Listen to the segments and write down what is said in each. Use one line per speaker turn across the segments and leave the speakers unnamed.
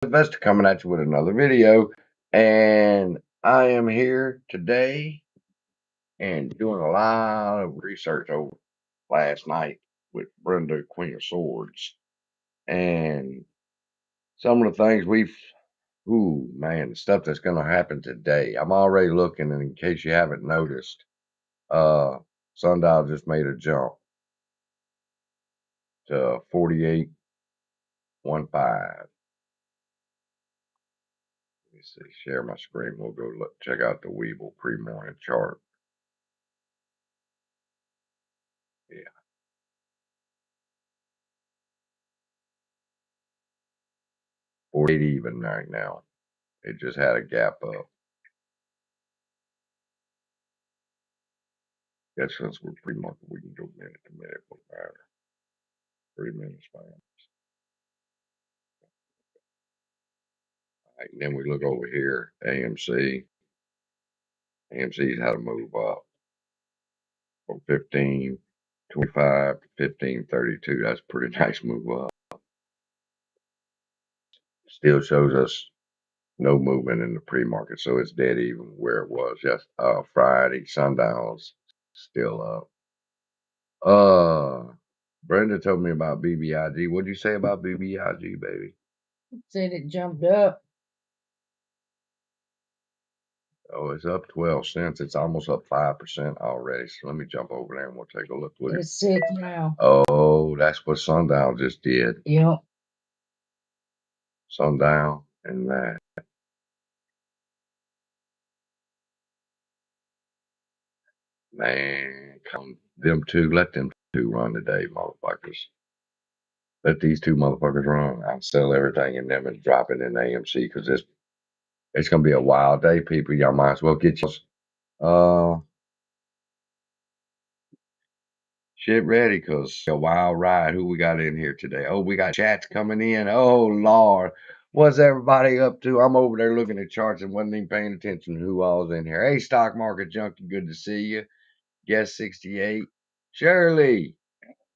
Investor coming at you with another video, and I am here today and doing a lot of research over last night with Brenda, Queen of Swords, and some of the things ooh man, the stuff that's going to happen today. I'm already looking, and in case you haven't noticed, Sundial just made a jump to 48.15. Let me see, share my screen. We'll go check out the Weeble pre-morning chart. Yeah. 48 even right now. It just had a gap up. Guess since we're pre-market, we can go minute to minute. What matter? 3 minutes fine. All right, and then we look over here, AMC. AMC's had to move up from 15.25 to 15.32. That's a pretty nice move up. Still shows us no movement in the pre-market, so it's dead even where it was just Friday. Sundial's still up. Brenda told me about BBIG. What'd you say about BBIG, baby?
Said it jumped up.
Oh, it's up 12 cents. It's almost up 5% already. So let me jump over there and we'll take a look.
It's 6 now.
Oh, that's what Sundial just did.
Yep.
Sundial and that. Man, come them two. Let them two run today, motherfuckers. Let these two motherfuckers run. I'll sell everything in them and drop it in AMC because it's gonna be a wild day, people. Y'all might as well get your shit ready because a wild ride. Who we got in here today? Oh, we got chats coming in. Oh Lord, what's everybody up to? I'm over there looking at charts and wasn't even paying attention to who all's in here. Hey, stock market junkie, good to see you. Guest 68, Shirley.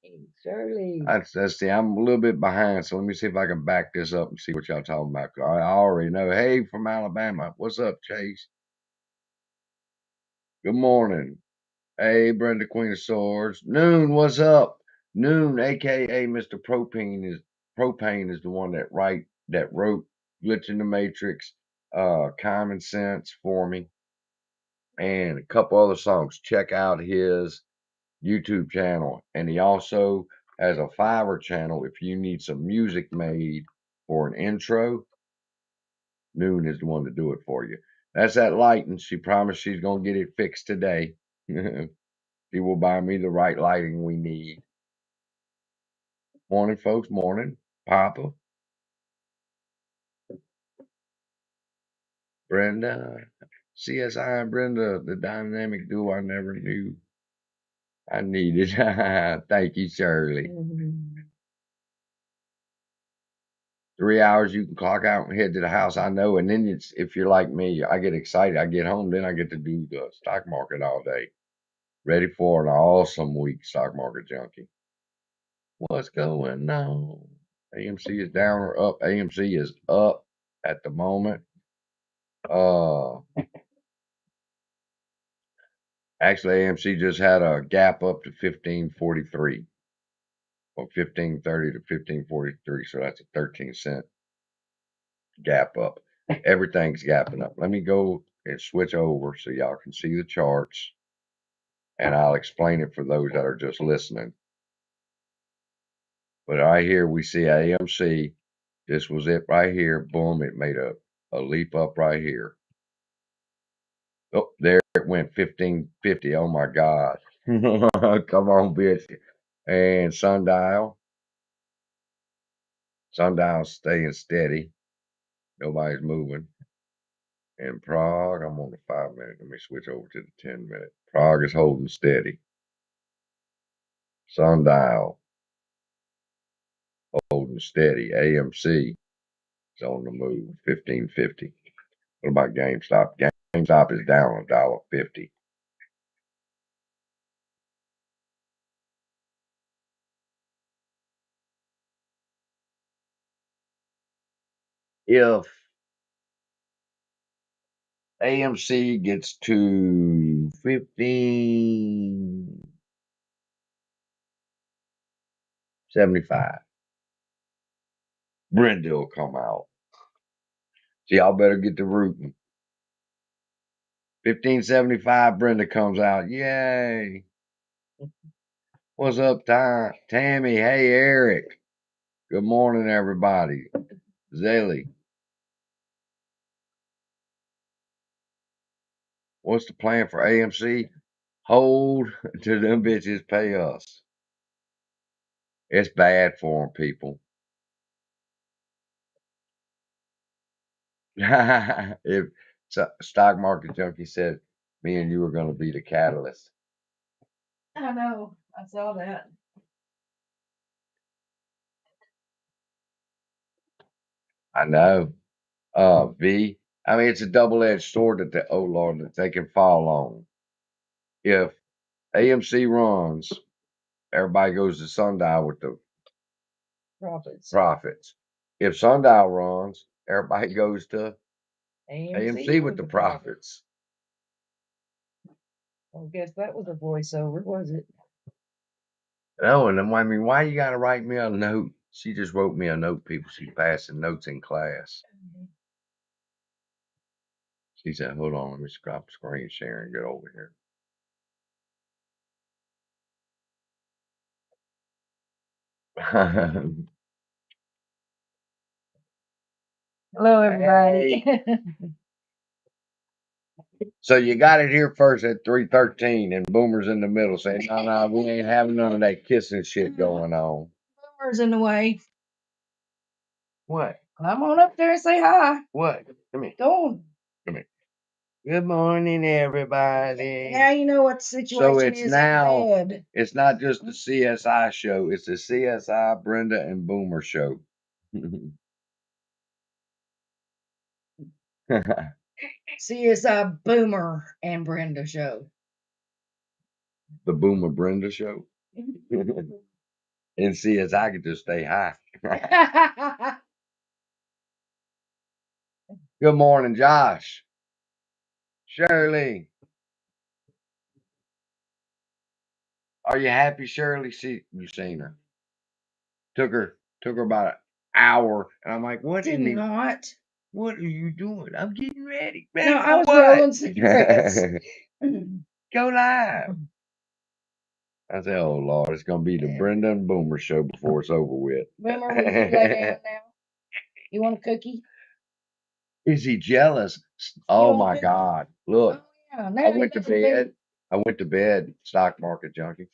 Hey, Shirley.
Let's see. I'm a little bit behind, so let me see if I can back this up and see what y'all talking about. I already know. Hey, from Alabama. What's up, Chase? Good morning. Hey, Brenda, Queen of Swords. Noon, what's up? Noon, aka Mr. Propane is the one that wrote Glitch in the Matrix, Common Sense for me, and a couple other songs. Check out his YouTube channel. And he also has a Fiverr channel if you need some music made for an intro. Noon is the one to do it for you. That's that lighting. She promised she's gonna get it fixed today. She will buy me the right lighting we need. Morning, folks. Morning, Papa. Brenda. CSI and Brenda, the dynamic duo I never knew I needed. Thank you, Shirley. 3 hours you can clock out and head to the house. I know. And then if you're like me, I get excited. I get home, then I get to do the stock market all day. Ready for an awesome week, stock market junkie. What's going on? AMC is down or up? AMC is up at the moment. Actually, AMC just had a gap up to 15.43, from 15.30 to 15.43. So that's a 13-cent gap up. Everything's gapping up. Let me go and switch over so y'all can see the charts, and I'll explain it for those that are just listening. But right here we see AMC. This was it right here. Boom! It made a leap up right here. Oh, there it went 15.50. Oh my God! Come on, bitch. And Sundial's staying steady. Nobody's moving. And Prague, I'm on the 5 minute. Let me switch over to the 10 minute. Prague is holding steady. Sundial holding steady. AMC is on the move. 15.50. What about GameStop? GameStop is down $1.50. if AMC gets to 15.75, Brenda will come out. So y'all better get to rooting. 15.75, Brenda comes out. Yay. What's up, Tammy? Hey, Eric. Good morning, everybody. Zaylee. What's the plan for AMC? Hold till them bitches pay us. It's bad for them, people. If Stock Market Junkie said me and you were going to be the catalyst.
I know. I saw that.
I know. V. I mean, it's a double-edged sword that that they can fall on. If AMC runs, everybody goes to Sundial with the profits. If Sundial runs, everybody goes to AMC with the profits.
I guess that was a voiceover, was it?
No, and I mean, why you gotta write me a note? She just wrote me a note, people. She's passing notes in class. She said, hold on, let me stop screen sharing and get over here.
Hello, everybody. Hey.
So you got it here first at 3:13, and Boomer's in the middle saying, no, we ain't having none of that kissing shit going on.
Boomer's in the way.
What?
Come on up there and say hi.
What? Come here.
Go on.
Come here. Good morning, everybody.
Now you know what the situation
so it's
is.
Now, it's not just the CSI show, it's the CSI Brenda and Boomer show.
CSI Boomer and Brenda show.
The Boomer Brenda show. And CSI could just stay high. Good morning, Josh. Shirley. Are you happy, Shirley? You seen her. Took her about an hour. And I'm like, what
Did not.
What are you doing? I'm getting ready.
No, I was rolling cigarettes.
Go live. I said, oh Lord, it's gonna be the Brenda and Boomer show before it's over with.
Boomer, will you lay down now? You want a cookie?
Is he jealous? Oh my God. Look.
Oh, yeah.
I went to bed. I went to bed, Stock Market Junkie.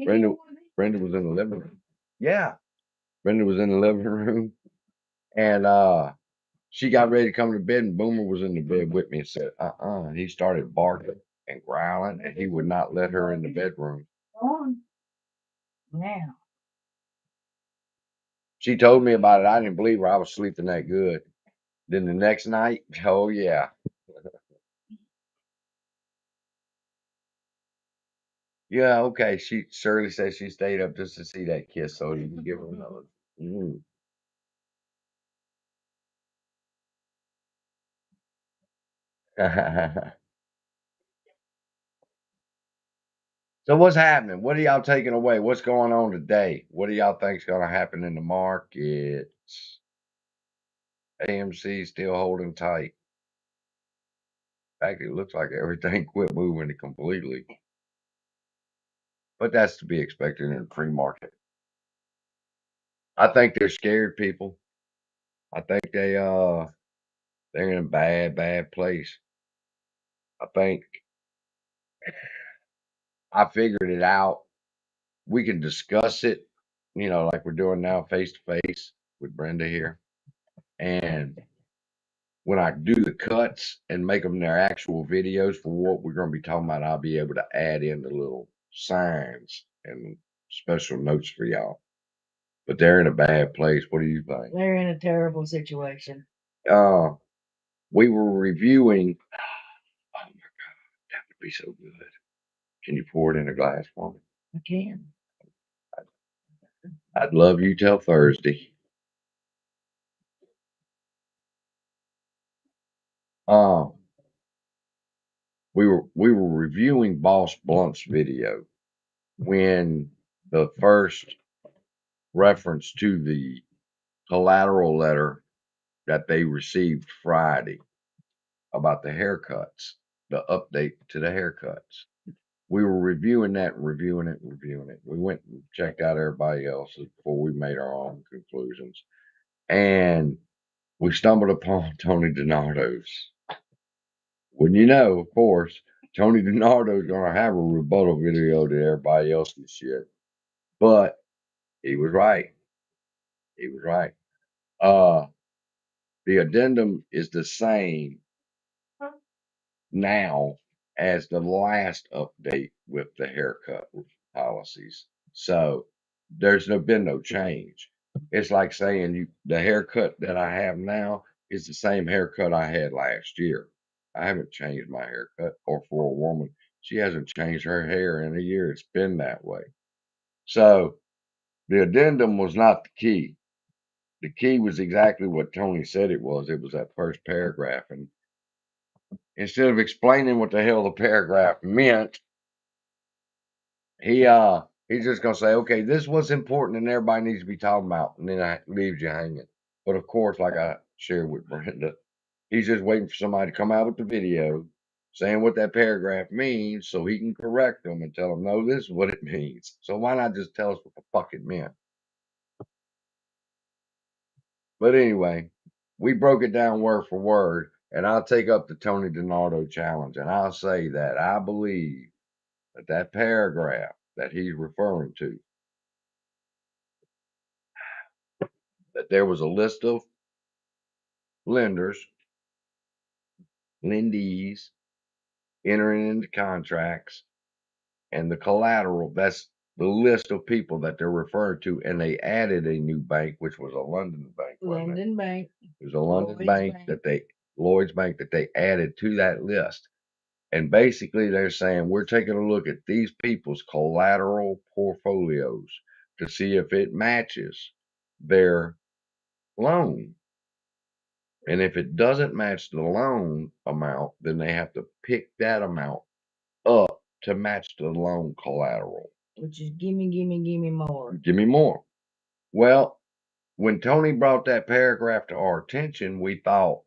Brenda was in the living room. Yeah. Brenda was in the living room. And she got ready to come to bed, and Boomer was in the bed with me and said, He started barking and growling, and he would not let her in the bedroom.
Go on. Now.
She told me about it. I didn't believe her. I was sleeping that good. Then the next night, oh yeah. Yeah, okay. Shirley said she stayed up just to see that kiss, so you can give her another. So what's happening? What are y'all taking away? What's going on today? What do y'all think's going to happen in the market? AMC still holding tight. In fact, it looks like everything quit moving completely. But that's to be expected in the pre-market. I think they're scared, people. I think they're in a bad place. I figured it out. We can discuss it, like we're doing now, face to face with Brenda here. And when I do the cuts and make them their actual videos for what we're going to be talking about, I'll be able to add in the little signs and special notes for y'all. But they're in a bad place. What do you think?
They're in a terrible situation.
We were reviewing. Oh my God, that would be so good. Can you pour it in a glass for me?
I can.
I'd love you till Thursday. Uh, we were reviewing Boss Blunt's video when the first reference to the collateral letter that they received Friday about the haircuts, the update to the haircuts. We were reviewing that, reviewing it. We went and checked out everybody else's before we made our own conclusions. And we stumbled upon Tony DiNardo's. Wouldn't you know, of course, Tony DiNardo's going to have a rebuttal video to everybody else's shit. But he was right. He was right. The addendum is the same now as the last update with the haircut policies. So there's been no change. It's like saying the haircut that I have now is the same haircut I had last year. I haven't changed my haircut, or for a woman, she hasn't changed her hair in a year. It's been that way. So the addendum was not the key. The key was exactly what Tony said it was. It was that first paragraph. And instead of explaining what the hell the paragraph meant, he's just gonna say, okay, this was important and everybody needs to be talking about, and then it leaves you hanging. But of course, like I shared with Brenda, he's just waiting for somebody to come out with the video saying what that paragraph means so he can correct them and tell them, no, this is what it means. So why not just tell us what the fuck it meant? But anyway, we broke it down word for word, and I'll take up the Tony DiNardo challenge, and I'll say that I believe that paragraph that he's referring to, that there was a list of lenders, lendees, entering into contracts, and the collateral, that's the list of people that they're referring to, and they added a new bank, which was a London bank, wasn't it?
London Bank.
It was a London
Lloyd's
bank
Bank.
Lloyd's Bank, that they added to that list. And basically they're saying, we're taking a look at these people's collateral portfolios to see if it matches their loan. And if it doesn't match the loan amount, then they have to pick that amount up to match the loan collateral.
Which is gimme more.
Give me more. Well, when Tony brought that paragraph to our attention, we thought,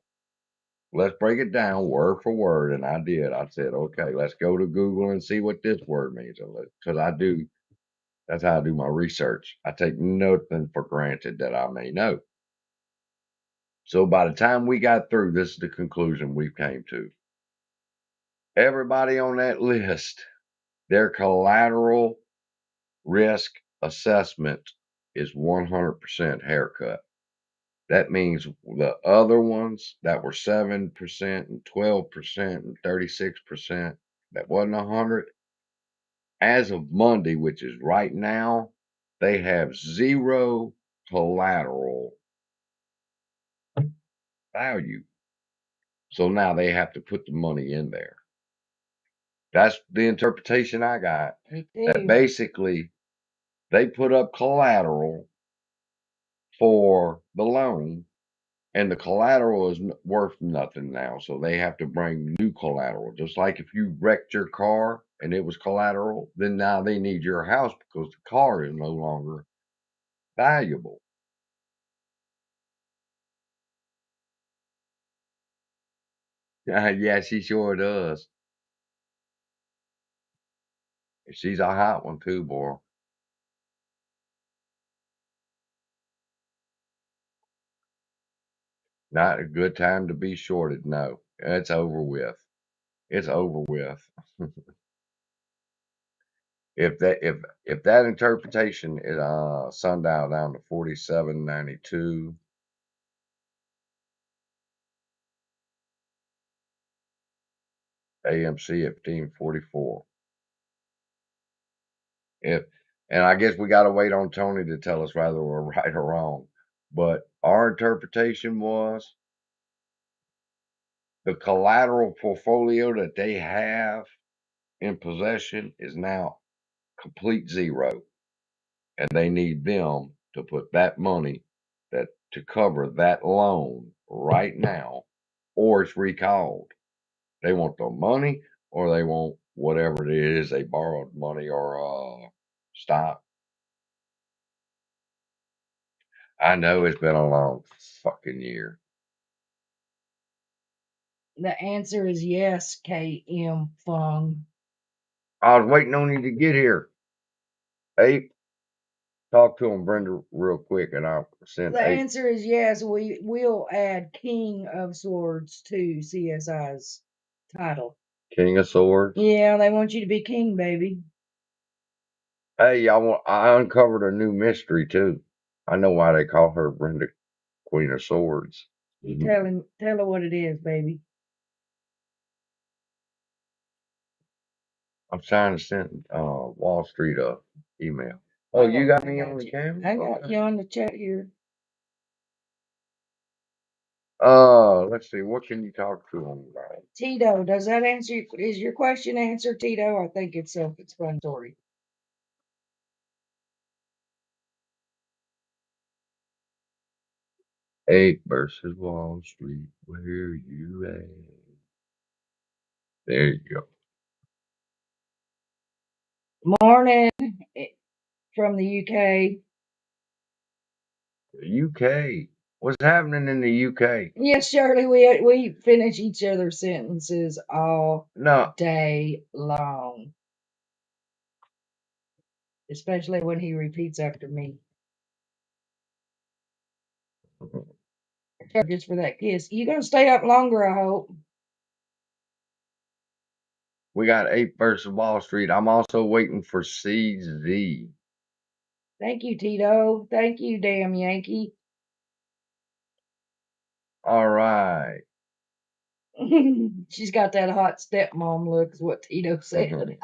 let's break it down word for word. And I did. I said, okay, let's go to Google and see what this word means. Because that's how I do my research. I take nothing for granted that I may know. So by the time we got through, this is the conclusion we came to. Everybody on that list, their collateral risk assessment is 100% haircut. That means the other ones that were 7% and 12% and 36%, that wasn't 100. As of Monday, which is right now, they have zero collateral value. So now they have to put the money in there. That's the interpretation I got. That basically they put up collateral for the loan, and the collateral is worth nothing now. So they have to bring new collateral. Just like if you wrecked your car and it was collateral, then now they need your house because the car is no longer valuable. Yeah, she sure does. She's a hot one too, boy. Not a good time to be shorted. No, it's over with. It's over with. If that interpretation is sundial down to 47.92, AMC at 15.44. If and I guess we got to wait on Tony to tell us whether we're right or wrong. But our interpretation was the collateral portfolio that they have in possession is now complete zero, and they need them to put that money that to cover that loan right now or it's recalled. They want the money or they want whatever it is they borrowed money or stock. I know it's been a long fucking year.
The answer is yes, KM Fung.
I was waiting on you to get here. Ape, talk to him, Brenda, real quick, and I'll send
The
Ape.
answer is yes. We will add King of Swords to CSI's title.
King of Swords.
Yeah, they want you to be king, baby.
Hey, I uncovered a new mystery too. I know why they call her Brenda Queen of Swords.
You tell her what it is, baby.
I'm trying to send Wall Street a email. Oh, you got me on the camera?
I got you on the chat here.
Let's see. What can you talk to them about?
Tito, does that answer? Is your question answered, Tito? I think it's self-explanatory.
Ape versus Wall Street. Where you at? There you go.
Morning from the UK.
The UK. What's happening in the UK?
Yes, Shirley, we finish each other's sentences all day long. Especially when he repeats after me. Just for that kiss. You gonna stay up longer, I hope.
We got Ape versus Wall Street. I'm also waiting for CZ.
Thank you, Tito. Thank you, damn Yankee.
All right.
She's got that hot stepmom look, is what Tito said.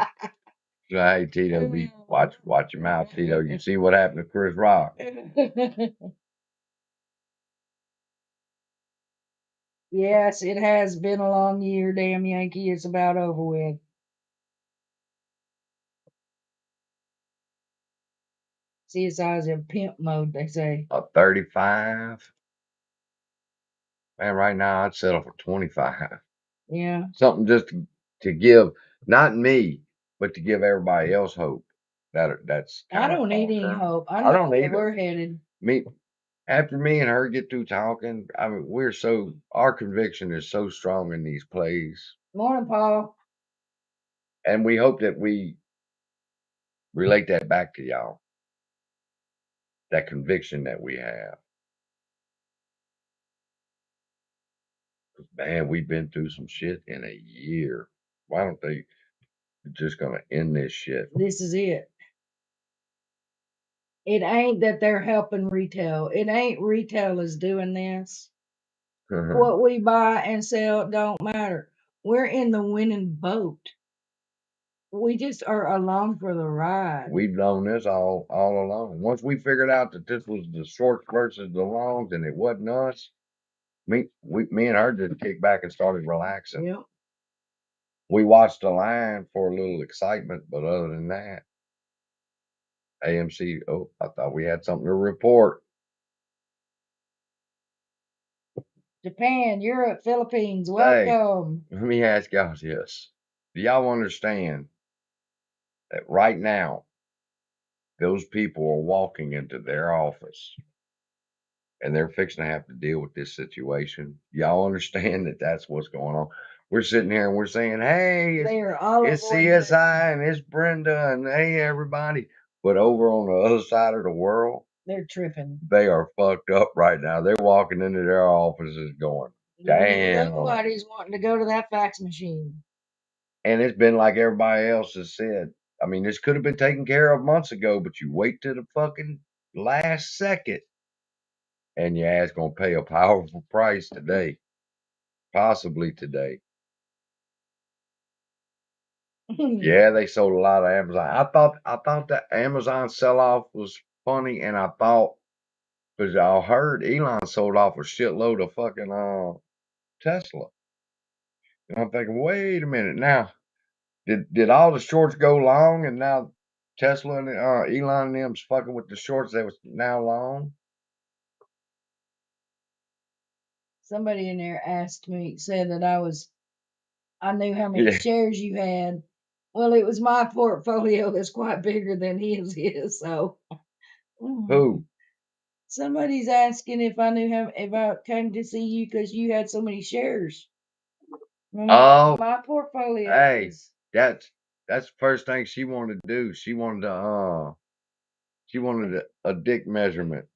Hey, Tito, watch your mouth, Tito. You see what happened to Chris Rock?
Yes, it has been a long year, damn Yankee. It's about over with. CSI's in pimp mode, they say.
A 35. Man, right now I'd settle for 25.
Yeah.
Something just to give, not me, but to give everybody else hope. That's.
I don't need any hope. I don't know where we're headed.
After me and her get through talking, I mean, our conviction is so strong in these plays.
Morning, Paul.
And we hope that we relate that back to y'all. That conviction that we have. Man, we've been through some shit in a year. Why don't they just gonna end this shit?
This is it. It ain't that they're helping retail. It ain't retail is doing this. What we buy and sell don't matter. We're in the winning boat. We just are along for the ride.
We've known this all along. Once we figured out that this was the shorts versus the longs and it wasn't us, me and her just kicked back and started relaxing.
Yep.
We watched the line for a little excitement, but other than that, AMC, oh, I thought we had something to report.
Japan, Europe, Philippines, welcome.
Hey, let me ask y'all this. Do y'all understand that right now, those people are walking into their office and they're fixing to have to deal with this situation? Y'all understand that that's what's going on? We're sitting here and we're saying, hey, it's CSI and it's Brenda and hey, everybody. But over on the other side of the world,
they're tripping.
They are fucked up right now. They're walking into their offices going, damn.
Nobody's wanting to go to that fax machine.
And it's been like everybody else has said. I mean, this could have been taken care of months ago, but you wait to the fucking last second and your ass gonna pay a powerful price today. Possibly today. Yeah, they sold a lot of Amazon. I thought the Amazon sell-off was funny, and I thought, because I heard Elon sold off a shitload of fucking Tesla. And I'm thinking, wait a minute now. Did all the shorts go long and now Tesla and Elon and them's fucking with the shorts that was now long?
Somebody in there said that I knew how many shares you had. Well, it was my portfolio that's quite bigger than his is, so.
Who?
Somebody's asking if I came to see you because you had so many shares.
Oh,
my portfolio.
Hey, that's the first thing she wanted to do. She wanted a dick measurement.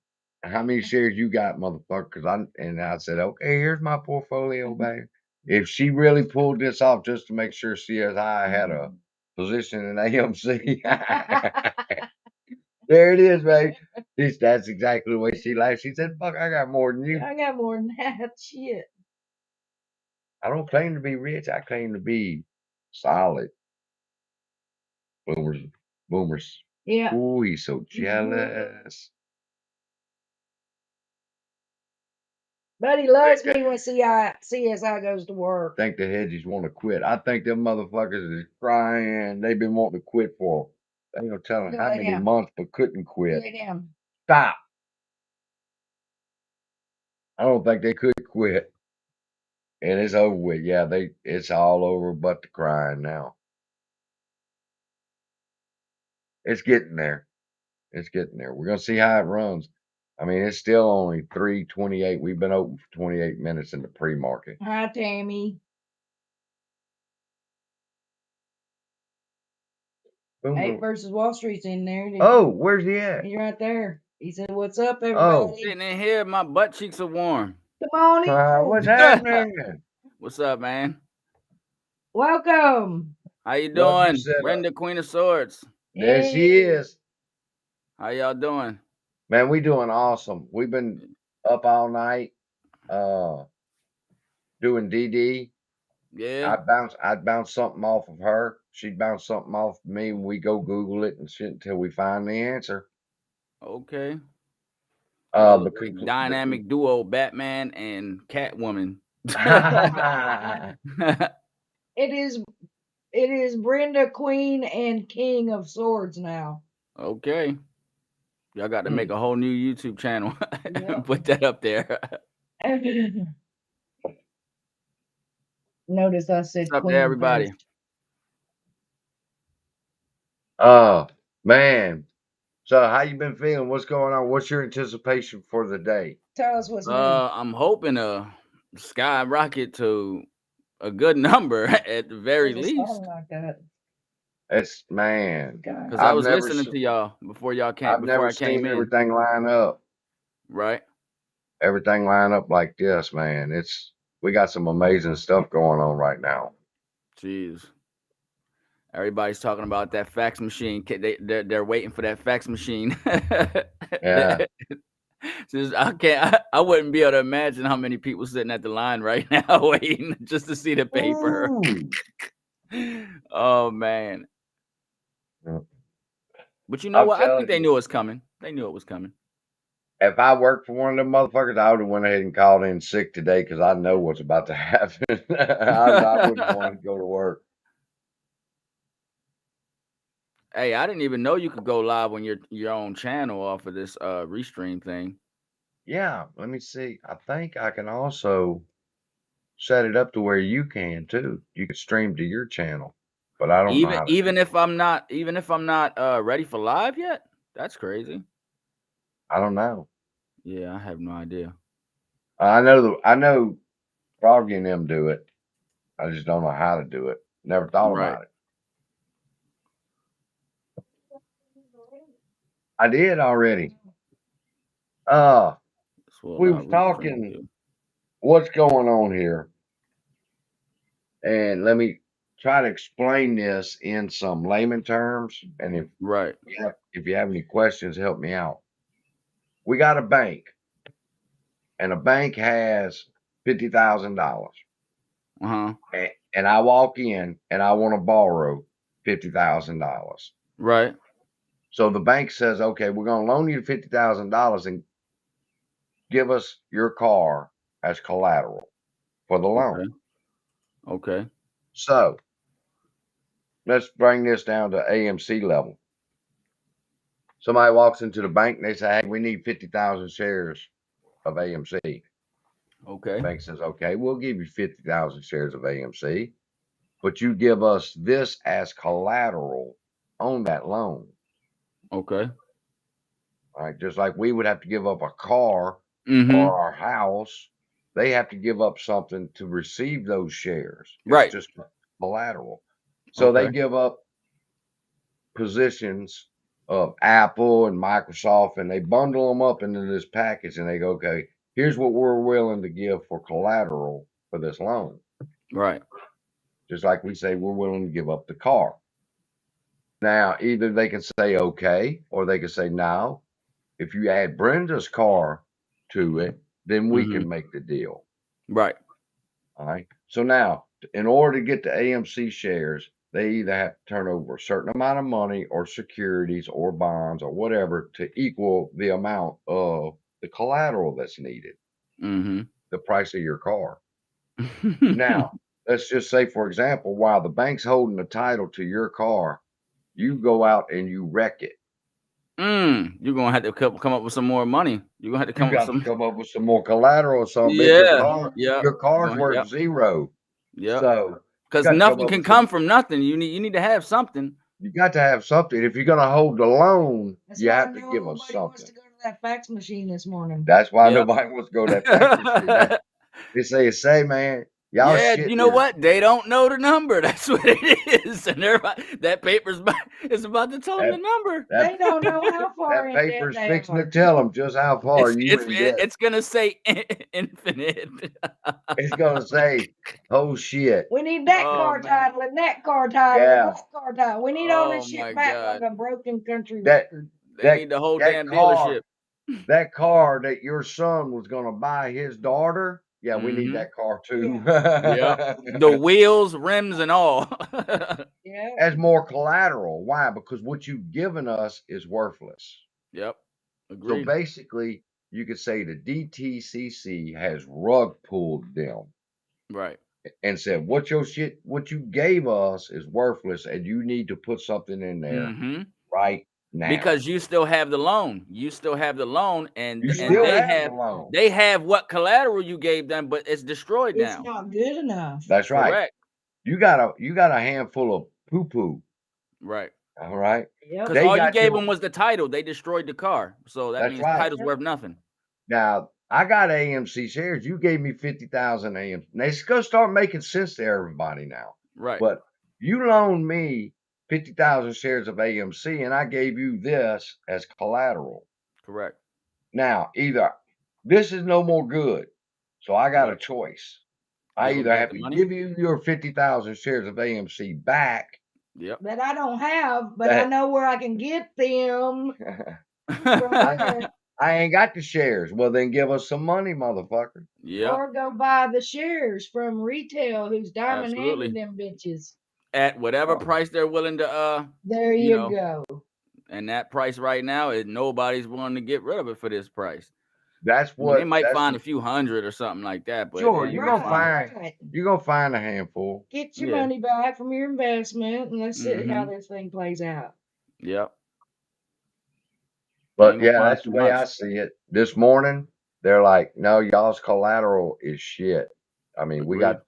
How many shares you got, motherfucker? And I said, okay, here's my portfolio, babe. If she really pulled this off just to make sure CSI had a position in AMC, there it is, babe. That's exactly the way she laughed. She said, fuck, I got more than you.
I got more than that shit.
I don't claim to be rich. I claim to be solid. Boomers.
Yeah.
Ooh, he's so jealous.
But he loves me when CSI goes to work.
I think the hedgies want to quit. I think them motherfuckers is crying. They've been wanting to quit for, they ain't telling how many months, but couldn't quit. Stop. I don't think they could quit. And it's over with. Yeah, it's all over but the crying now. It's getting there. It's getting there. We're gonna see how it runs. I mean, it's still only 3:28. We've been open for 28 minutes in the pre-market.
Hi, Tammy. Ape versus Wall Street's in there.
Where's he at?
He's right there. He said, "What's up, everybody?"
Sitting in here, my butt cheeks are warm.
Come on in.
What's happening?
What's up, man?
Welcome.
How you doing? Brenda, Queen of Swords.
There she is.
How y'all doing?
Man, we doing awesome. We've been up all night doing DD.
Yeah.
I'd bounce something off of her. She'd bounce something off of me, and we go Google it and shit until we find the answer.
Okay.
Because
dynamic duo, Batman and Catwoman.
It is Brenda, Queen and King of Swords now.
Okay. Y'all got to make a whole new YouTube channel and put that up there.
Notice I said
What's up to everybody?
Man. So how you been feeling? What's going on? What's your anticipation for the day?
Tell us what's new.
I'm hoping to skyrocket to a good number at the very least.
Like that.
It's man.
Because I was listening to y'all before y'all came.
I've never seen everything line up.
Right.
Everything line up like this, man. We got some amazing stuff going on right now.
Jeez. Everybody's talking about that fax machine. They're waiting for that fax machine.
Yeah.
I wouldn't be able to imagine how many people sitting at the line right now waiting just to see the paper. Oh man. But you know what? I think they knew it was coming. They knew it was coming.
If I worked for one of them motherfuckers, I would have went ahead and called in sick today because I know what's about to happen. I wouldn't want to go to work.
Hey, I didn't even know you could go live on your own channel off of this restream thing.
Yeah, let me see. I think I can also set it up to where you can too. You can stream to your channel, but I don't know how to
even if I'm not ready for live yet. That's crazy.
I don't know.
Yeah, I have no idea.
I know Froggy and them do it. I just don't know how to do it. Never thought about it. I did already. We were talking what's going on here. And let me try to explain this in some layman terms. And if you have any questions, help me out. We got a bank, and a bank has $50,000. And I walk in and I want to borrow $50,000.
Right.
So the bank says, okay, we're going to loan you $50,000 and give us your car as collateral for the loan.
Okay.
So let's bring this down to AMC level. Somebody walks into the bank and they say, hey, we need 50,000 shares of AMC.
Okay.
Bank says, okay, we'll give you 50,000 shares of AMC, but you give us this as collateral on that loan.
Okay.
All right, just like we would have to give up a car
Mm-hmm.
or our house, they have to give up something to receive those shares. It's
Right.
just collateral. So they
Okay.
give up positions of Apple and Microsoft, and they bundle them up into this package, and they go, okay, here's what we're willing to give for collateral for this loan.
Right.
Just like we say we're willing to give up the car. Now, either they can say okay, or they can say no. If you add Brenda's car to it, then we
Mm-hmm.
can make the deal.
Right.
All right. So now, in order to get the AMC shares, they either have to turn over a certain amount of money or securities or bonds or whatever to equal the amount of the collateral that's needed,
Mm-hmm.
the price of your car. Now, let's just say, for example, while the bank's holding the title to your car, you go out and you wreck it.
You're gonna have to come up with some more money. You're gonna have to
You
come up with
got to
some.
come up with some more collateral or something. Bitch,
Yeah. Yeah.
your car's
Going.
worth
Yep.
zero.
Yep.
So you
Because
got to come
nothing
up
can
with
come
some.
from nothing. You need to have something.
You got to have something. If you're gonna hold the loan,
That's
you
why
have to give us
nobody wants
something.
to go to that fax machine this morning.
That's why
Yep.
nobody wants to go to that fax machine. They say, man, y'all
Yeah,
shit
you know
here.
what? They don't know the number. That's what it is. And everybody, that paper's is about to tell them the number.
They don't know how far
That
in debt
paper's
they
fixing
are.
to tell them just how far you in debt.
It's gonna say infinite.
It's gonna say, oh shit.
We need that
Oh,
car
man.
title and that car title
Yeah.
and that car title. We need
Oh,
ownership
my
back
God.
like a broken country
That
record.
They need the whole damn
car,
dealership.
that car that your son was gonna buy his daughter. Yeah, we need
Mhm.
that car too.
Yep. The wheels, rims, and all.
Yeah.
As more collateral. Why? Because what you've given us is worthless.
Yep.
So
Agreed.
basically, you could say the DTCC has rug pulled them
Right.
and said, what you gave us is worthless, and you need to put something in there
Mhm.
right now.
Because you still have the loan. You still have the loan, and
You
and
still
they
have the
have
loan.
they have what collateral you gave them, but it's destroyed
It's
now.
not good enough.
That's right.
Correct.
You got a handful of poo poo.
Right.
All right.
Yep.
Because
They
all you
got
gave
your.
them was the title. They destroyed the car. So that
That's
means
right.
title's worth nothing.
Now I got AMC shares. You gave me 50,000 AMC. Now it's gonna start making sense to everybody now.
Right.
But you loaned me 50,000 shares of AMC, and I gave you this as collateral.
Correct.
Now, either this is no more good, so I got a
Right.
choice. I
Give them
either
back
have
the
to
money.
give you your 50,000 shares of AMC back.
Yep.
That I don't have, but I know where I can get them.
I ain't got the shares. Well, then give us some money, motherfucker.
Yep.
Or go buy the shares from retail who's diamond handing
Absolutely.
them bitches.
At whatever price they're willing to
There you go.
And that price right now is nobody's willing to get rid of it for this price.
That's
I mean,
what
they might
that's
find a few hundred or something like that, but
sure
they
you're
ain't
gonna find a handful.
Get your
Yeah.
money back from your investment, and let's see how
Mhm.
this thing plays out.
Yep.
But
Ain't gonna
yeah,
find
that's the
too
way I
much.
see it. This morning, they're like, no, y'all's collateral is shit. I mean, we got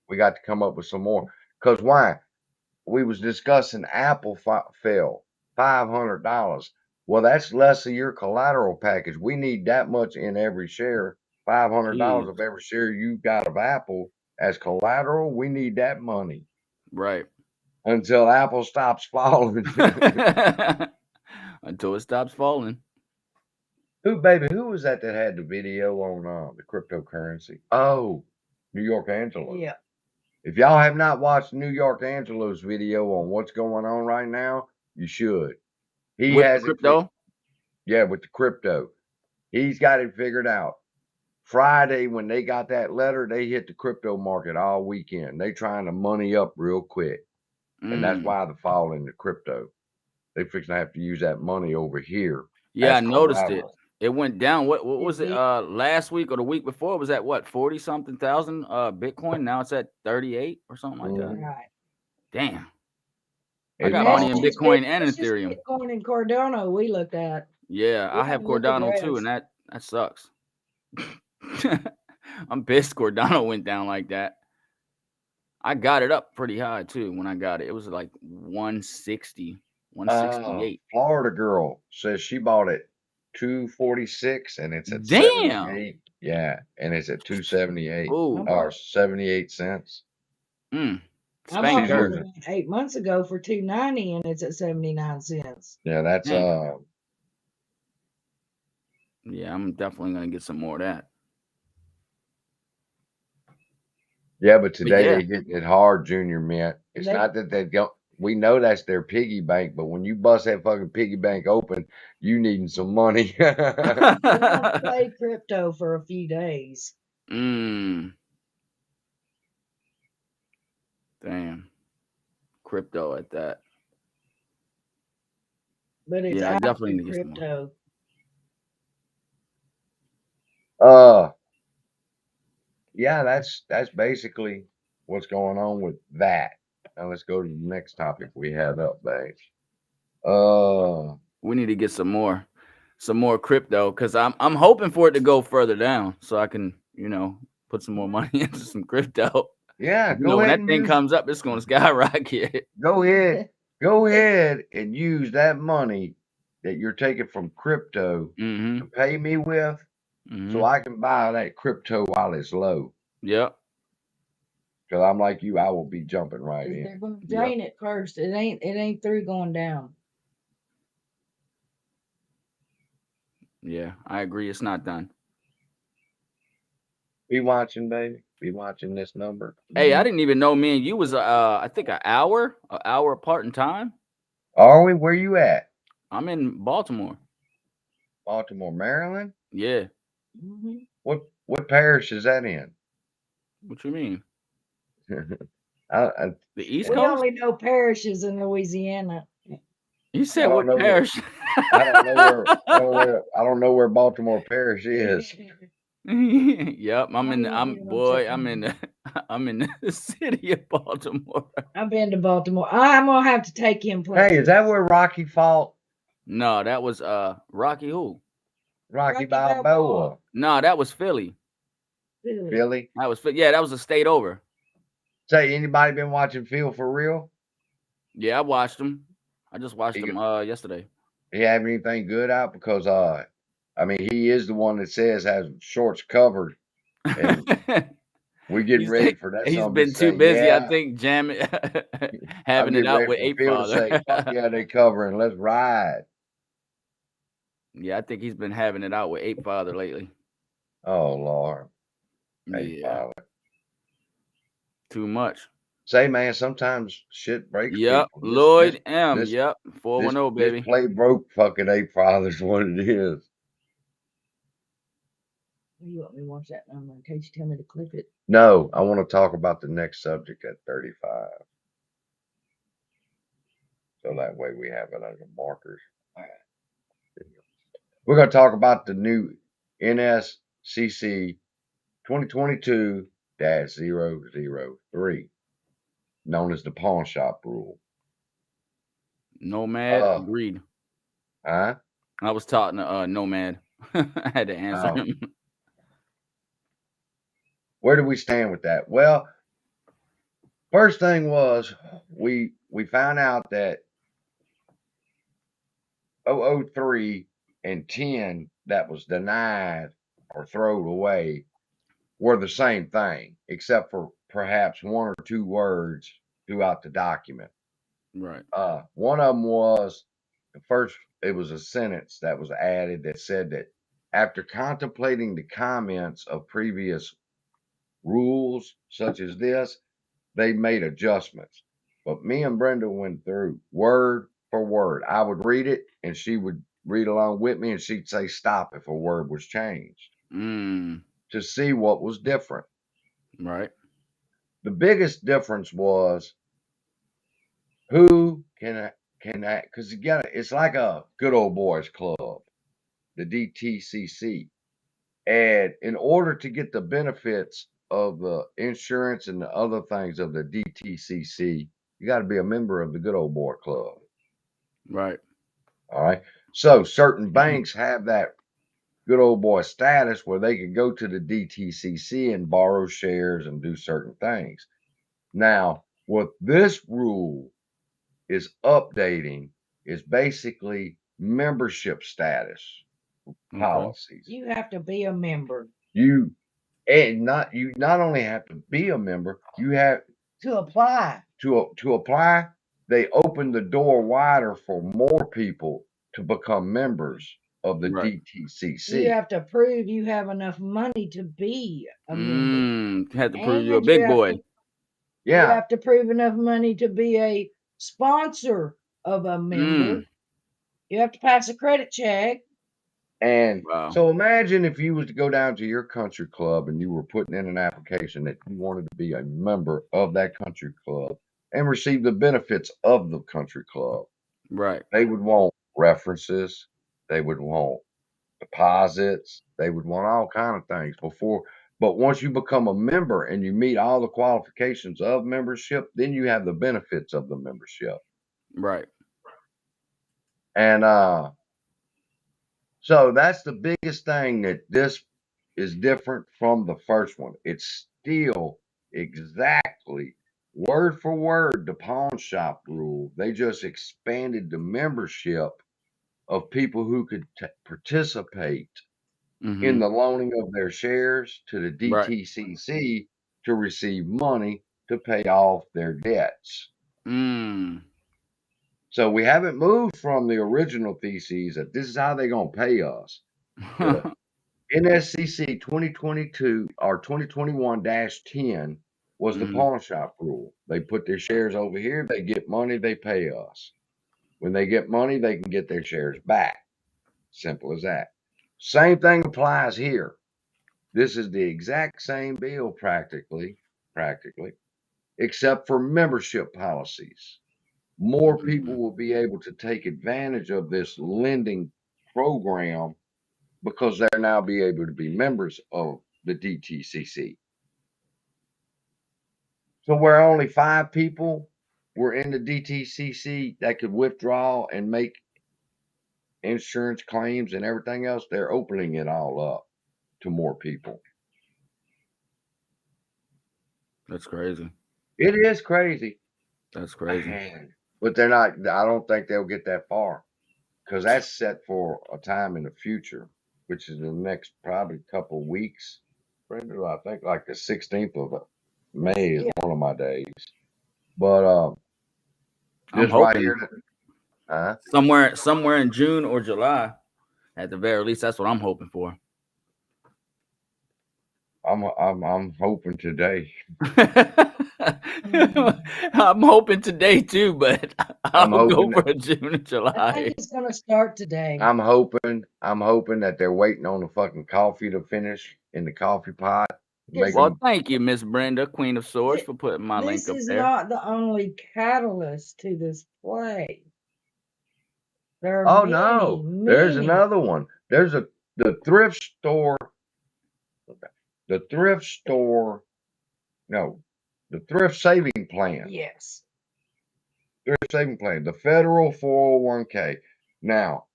to come up with some more. Cause why? We was discussing Apple fell $500. Well, that's less of your collateral package. We need that much in every share. $500
Jeez.
of every share you got of Apple as collateral. We need that money
Right.
until Apple stops falling.
Until it stops falling.
Who was that had the video on the cryptocurrency? Oh, New York Angelo.
Yeah.
If y'all have not watched New York Angelo's video on what's going on right now, you should. He
With
has
the crypto?
Yeah, with the crypto. He's got it figured out. Friday, when they got that letter, they hit the crypto market all weekend. They trying to money up real quick. And that's why the fall in the crypto. They fixing to have to use that money over here.
Yeah, I
as
noticed it.
collateral.
It went down. What was it?
did.
Last week or the week before? It was at what, 40 something thousand Bitcoin? Now it's at 38 or something like that.
Right.
Damn. I
It's
got
That's
money in
just
Bitcoin and
that's just
Ethereum.
Bitcoin and Cardano we looked at.
Yeah,
We
I have
didn't look at
Cardano
the
too,
rest.
and that sucks. I'm pissed Cardano went down like that. I got it up pretty high too when I got it. It was like 160, 168.
Florida girl says she bought it 246 and it's at
Damn.
78. Yeah, and it's at 278
Ooh.
or 78 cents.
Mm.
I bought
Spank her.
it 8 months ago for $2.90 and it's at 79 cents.
Yeah, that's
Dang. Yeah, I'm definitely gonna get some more of that.
yeah, but today
yeah.
they hitting it hard, Junior Mint. It's
They-
not that they go. We know that's their piggy bank, but when you bust that fucking piggy bank open, you needing some money.
They don't play crypto for a few days.
Mm. Damn. Crypto at that.
But it's
Yeah, I
out
definitely
of
need to get some more.
crypto.
Yeah, that's basically what's going on with that. Now let's go to the next topic we have up, babe.
We need to get some more crypto because I'm hoping for it to go further down so I can, put some more money into some crypto.
Yeah,
When
go ahead
that
and
thing
use.
comes up, it's gonna skyrocket.
Go ahead and use that money that you're taking from crypto
Mm-hmm.
to pay me with, so I can buy that crypto while it's low.
Yep.
Because I'm like you, I will be jumping right in.
They're going to drain it first. It ain't through going down.
Yeah, I agree. It's not done.
Be watching, baby. Be watching this number.
Hey, I didn't even know me and you was I think an hour apart in time.
Are we? Where you at?
I'm in Baltimore.
Baltimore, Maryland?
Yeah.
Mm-hmm.
What parish is that in?
What you mean?
I
The East
We
Coast?
only know parishes in Louisiana.
You said
don't
what
know
parish?
I don't know where I don't know where Baltimore Parish is.
Yep, I'm in the city of Baltimore.
I've been to Baltimore. I'm gonna have to take him places.
Hey, is that where Rocky fought?
No, that was Rocky who?
Rocky
Rocky
Balboa.
Balboa.
No, that was Philly.
Philly?
That was yeah, that was a state over.
Say, anybody been watching Phil for real?
Yeah, I watched him. I just watched him yesterday.
He have anything good out? Because I mean, he is the one that says has shorts covered, and we getting ready for that.
He's
Somebody
been
say,
too busy,
yeah.
I think, jamming,
I'm
having it
getting
out
ready
with
for
Ape
Phil to
Father.
say, fuck yeah, they covering. Let's ride.
Yeah, I think he's been having it out with Ape Father lately.
Oh Lord,
Yeah,
Father.
Too much.
Say, man, sometimes shit breaks
Yep,
people.
Lloyd M. Yep, 410 baby.
This play broke fucking Ape Father's what it is.
You want me to watch that number in case you tell me to clip it?
No, I want to talk about the next subject at 35. So that way we have it under markers. All right. We're going to talk about the new NSCC 2022-003, known as the pawn shop rule.
Nomad agreed.
Huh?
I was talking to Nomad. I had to answer him.
Where do we stand with that? Well, first thing was we found out that 003 and 10 that was denied or thrown away were the same thing, except for perhaps one or two words throughout the document.
Right.
One of them was it was a sentence that was added that said that after contemplating the comments of previous rules such as this, they made adjustments. But me and Brenda went through word for word. I would read it and she would read along with me and she'd say stop if a word was changed to see what was different.
Right.
The biggest difference was who can because it's like a good old boys club, the DTCC. And in order to get the benefits of the insurance and the other things of the DTCC, you got to be a member of the good old boy club.
Right.
All right. So certain banks have that good old boy status where they could go to the DTCC and borrow shares and do certain things. Now, what this rule is updating is basically membership status policies.
You have to be a member.
You not only have to be a member, you have
to apply.
To apply, they open the door wider for more people to become members of the DTCC.
You have to prove you have enough money to be a member.
You have to prove you're a big boy.
You have to prove enough money to be a sponsor of a member. You have to pass a credit check.
And so imagine if you was to go down to your country club and you were putting in an application that you wanted to be a member of that country club and receive the benefits of the country club.
Right.
They would want references. They would want deposits. They would want all kind of things before. But once you become a member and you meet all the qualifications of membership, then you have the benefits of the membership.
Right.
And so that's the biggest thing, that this is different from the first one. It's still exactly word for word the pawn shop rule. They just expanded the membership of people who could participate in the loaning of their shares to the DTCC to receive money to pay off their debts. So we haven't moved from the original theses that this is how they're going to pay us. The NSCC 2022 or 2021-10 was the pawn shop rule. They put their shares over here, they get money, they pay us. When they get money, they can get their shares back. Simple as that. Same thing applies here. This is the exact same bill practically, except for membership policies. More people will be able to take advantage of this lending program because they'll now be able to be members of the DTCC. So where only 5 people were in the DTCC that could withdraw and make insurance claims and everything else, they're opening it all up to more people.
That's crazy.
It is crazy.
That's crazy.
But they're not, I don't think they'll get that far because that's set for a time in the future, which is the next probably couple weeks. Brenda, I think like the 16th of May is one of my days. But
I'm hoping somewhere in June or July, at the very least. That's what I'm hoping for.
I'm hoping today.
I'm hoping today too, but I'll go for June or July.
I think it's gonna start today.
I'm hoping that they're waiting on the fucking coffee to finish in the coffee pot.
Well, thank you, Miss Brenda, Queen of Swords, for putting my link up there.
This is not the only catalyst to this play. There are many.
There's another one. There's the thrift store. The thrift saving plan.
Yes.
Thrift saving plan. The federal 401k. Now,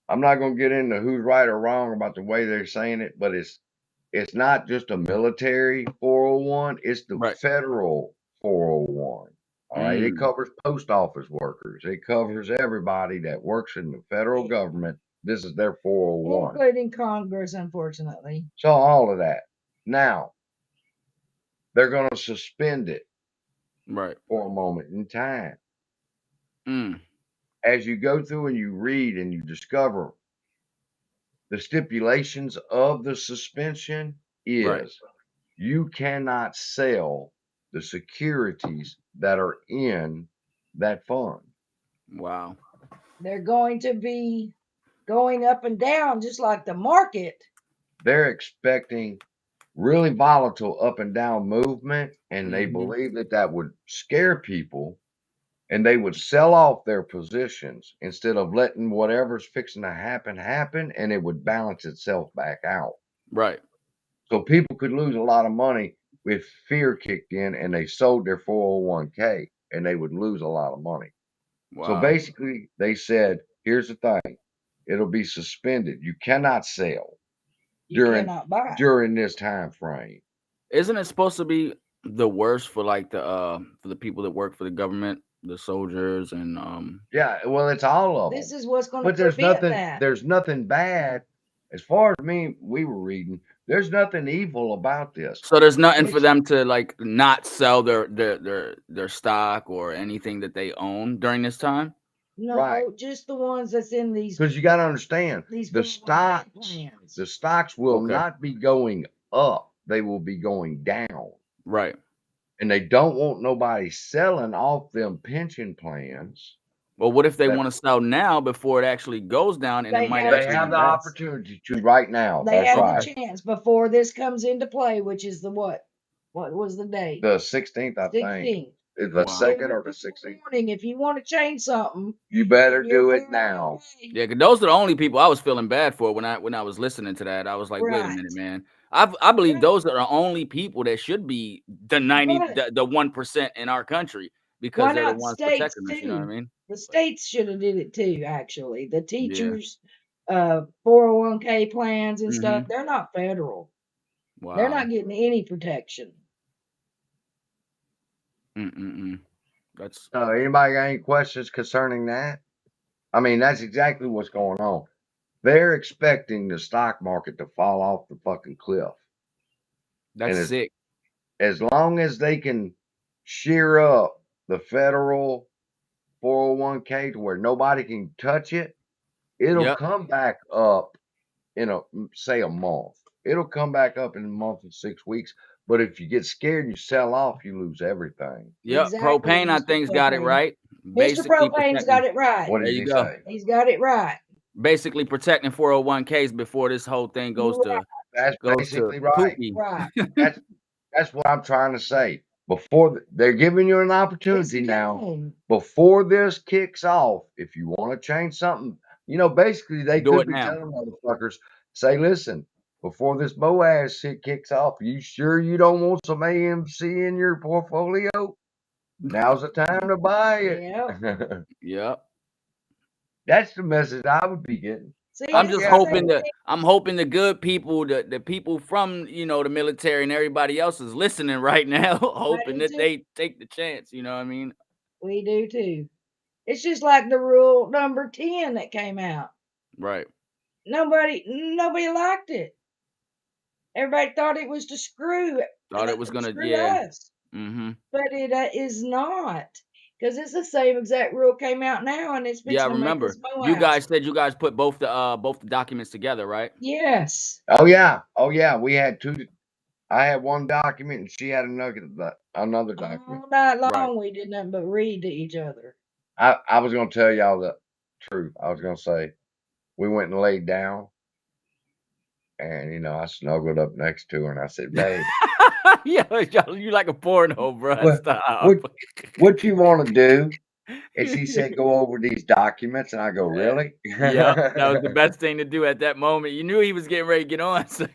I'm not going to get into who's right or wrong about the way they're saying it, but it's not just a military 401. It's the federal 401. All right. It covers post office workers. It covers everybody that works in the federal government. This is their 401.
Including Congress, unfortunately.
So all of that. Now, they're going to suspend it for a moment in time. As you go through and you read and you discover the stipulations of the suspension is you cannot sell the securities that are in that fund.
Wow.
They're going to be going up and down just like the market.
They're expecting really volatile up and down movement, and they believe that would scare people, and they would sell off their positions instead of letting whatever's fixing to happen, and it would balance itself back out.
Right.
So people could lose a lot of money if fear kicked in and they sold their 401k, and they would lose a lot of money. Wow. So basically, they said, here's the thing. It'll be suspended. You cannot sell.
You cannot buy.
during this time frame.
Isn't it supposed to be the worst for like for the people that work for the government, the soldiers, and
Yeah, well, it's all of them.
This is what's going to
But there's
prevent
nothing.
that.
There's nothing bad as far as we were reading. There's nothing evil about this.
So there's nothing for them to like not sell their stock or anything that they own during this time.
No,
Right.
just the ones that's in these.
Because you got to understand,
these
the
401k
stocks,
plans.
the stocks will
Okay.
not be going up; they will be going down.
Right.
And they don't want nobody selling off them pension plans.
Well, what if they want to sell now before it actually goes down, and
They
it might
have-
They
actually
have
be
the
better?
opportunity to right now.
They
That's
have
right.
a chance before this comes into play, which is the what? What was the date?
The 16th, I think.
16th.
Is the
Wow.
2nd or the 16th?
Morning, if you want to change something,
You better
you're
do it now.
Yeah, because those are the only people I was feeling bad for when I was listening to that. I was like, wait a
Right.
minute, man. I believe those are the only people that should be the 90
Right.
the 1% in our country, because
Why
they're the
not
ones
states
protecting us. You know what I
too?
mean?
The states should have did it too. Actually, the
Yeah.
teachers, 401k plans and stuff,
Mhm.
they're not federal.
Wow.
They're not getting any protection.
That's
Anybody got any questions concerning that? I mean, that's exactly what's going on. They're expecting the stock market to fall off the fucking cliff.
that's
And
sick.
as long as they can shear up the federal 401k to where nobody can touch it, it'll
Yep.
come back up in say a month. It'll come back up in a month and 6 weeks. But if you get scared and you sell off, you lose everything.
Yep.
Exactly,
Propane, I
Mr.
think's got it
Propane.
right.
Mr.
Basically
Propane's got
protecting.
it right.
What
There
did
you
he
go.
say?
He's got it right.
Basically protecting 401ks before this whole thing goes to
That's basically right.
poopy.
Right.
That's what I'm trying to say. Before they're giving you an opportunity
It's
now.
game.
Before this kicks off, if you want to change something, basically they
Do
could
it
be
now.
telling motherfuckers, say, listen, before this Boaz shit kicks off, you sure you don't want some AMC in your portfolio? Now's the time to buy it.
Yep.
Yep.
That's the message I would be getting.
See,
I'm
it's
just
the
hoping
same
I'm hoping the good people, the people from the military and everybody else is listening right now, hoping
do
that
too.
they take the chance. You know what I mean?
We do too. It's just like the rule number 10 that came out.
Right.
Nobody liked it. Everybody thought it was to screw
Thought it was gonna,
screw
yeah.
us.
Mm-hmm.
But it is not. Because it's the same exact rule came out now, and it's
Yeah, I
fixing to make
remember.
us Boaz.
You guys said you guys put both the documents together, right?
Yes.
Oh yeah. We had two. I had one document and she had another document.
All night long
Right.
we did nothing but read to each other.
I was going to tell y'all the truth. I was going to say, we went and laid down, and I snuggled up next to her and I said, babe,
Yeah, you like a porno, bro. Stop.
what you want to do? And she said, go over these documents. And I go, really?
Yeah, that was the best thing to do at that moment. You knew he was getting ready to get on. So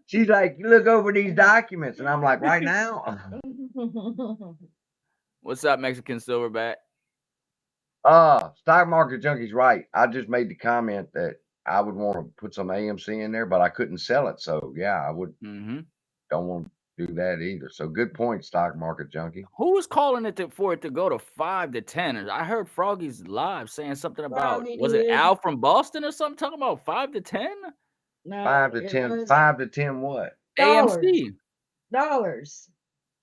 She's like, you look over these documents. And I'm like, right now?
What's up, Mexican Silverback?
Stock Market Junkie's right. I just made the comment that I would want to put some AMC in there, but I couldn't sell it. So yeah, I would. Don't want to do that either. So good point, Stock Market Junkie.
Who was calling it for it to go to 5 to 10? I heard Froggy's live saying something about, was it Al from Boston or something talking about 5 to 10?
No,
5 to 10. 5 to 10 what?
AMC.
Dollars.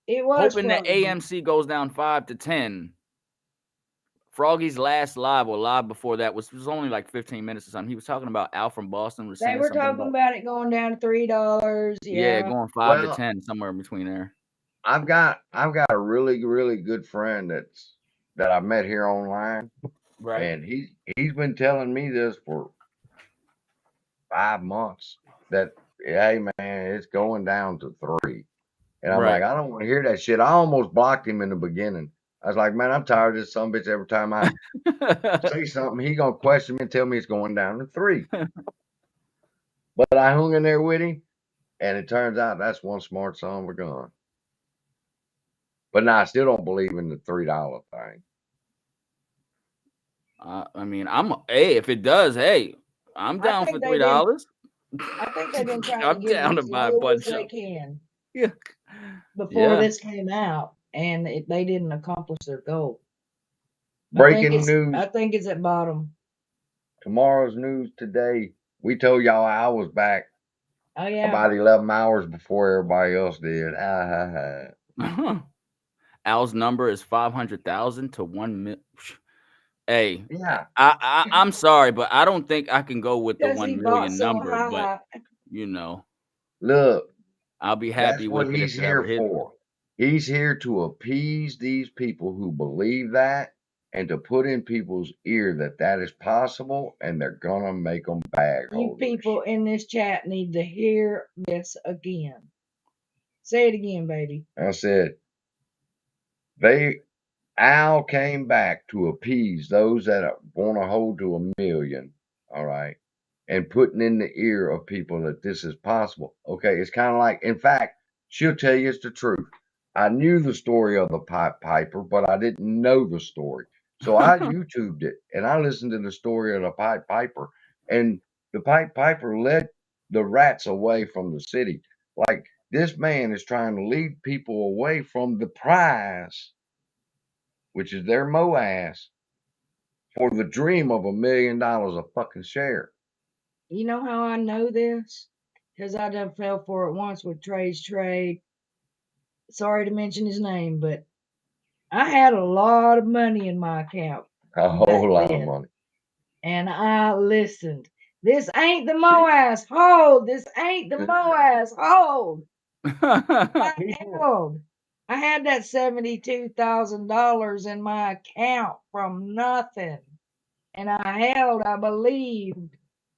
It was
hoping that AMC goes down 5 to 10. Froggy's last live or live before that was only like 15 minutes or something. He was talking about Al from Boston.
They were talking about it going down to $3.
Yeah, going 5 to 10, somewhere in between there.
I've got a really, really good friend that I met here online.
Right.
And he's been telling me this for 5 months that, hey man, it's going down to 3. And I'm like, I don't want to hear that shit. I almost blocked him in the beginning. I was like, man, I'm tired of this sumbitch. Every time I say something, he gonna question me and tell me it's going down to 3. But I hung in there with him, and it turns out that's one smart son of a gun. But no, I still don't believe in the $3 thing.
I mean, if it does, hey, I'm down for $3.
I think they've been trying to
I'm
get
down
it
to
as
buy a
low as
bunch
they
of.
can
Yeah.
before
Yeah.
this came out, and they didn't accomplish their goal.
Breaking news.
I think it's at bottom.
Tomorrow's news today. We told y'all I was back
Oh yeah.
about 11 hours before everybody else did.
Al's number is 500,000 to 1 million. Hey,
Yeah.
I'm sorry, but I don't think I can go with the
Because
1
he bought
million
so
number. But
high.
you know,
Look,
I'll be
that's
happy
what
with it if
he's
it ever
here
hits.
for. He's here to appease these people who believe that and to put in people's ear that that is possible and they're going to make them bag
You
holders.
people in this chat need to hear this again. Say it again, baby.
I said, Al came back to appease those that want to hold to 1 million, all right, and putting in the ear of people that this is possible. Okay, it's kind of like, in fact, she'll tell you it's the truth. I knew the story of the Pied Piper, but I didn't know the story. So I YouTubed it and I listened to the story of the Pied Piper. And the Pied Piper led the rats away from the city. Like this man is trying to lead people away from the prize, which is their MOAS, for the dream of $1 million a fucking share.
You know how I know this? Because I done fell for it once with Trey's Trade. Sorry to mention his name, but I had a lot of money in my account.
A whole lot of money.
And I listened. This ain't the MOAS. Hold. This ain't the MOAS. Hold. I held. I had that $72,000 in my account from nothing. And I held, I believed.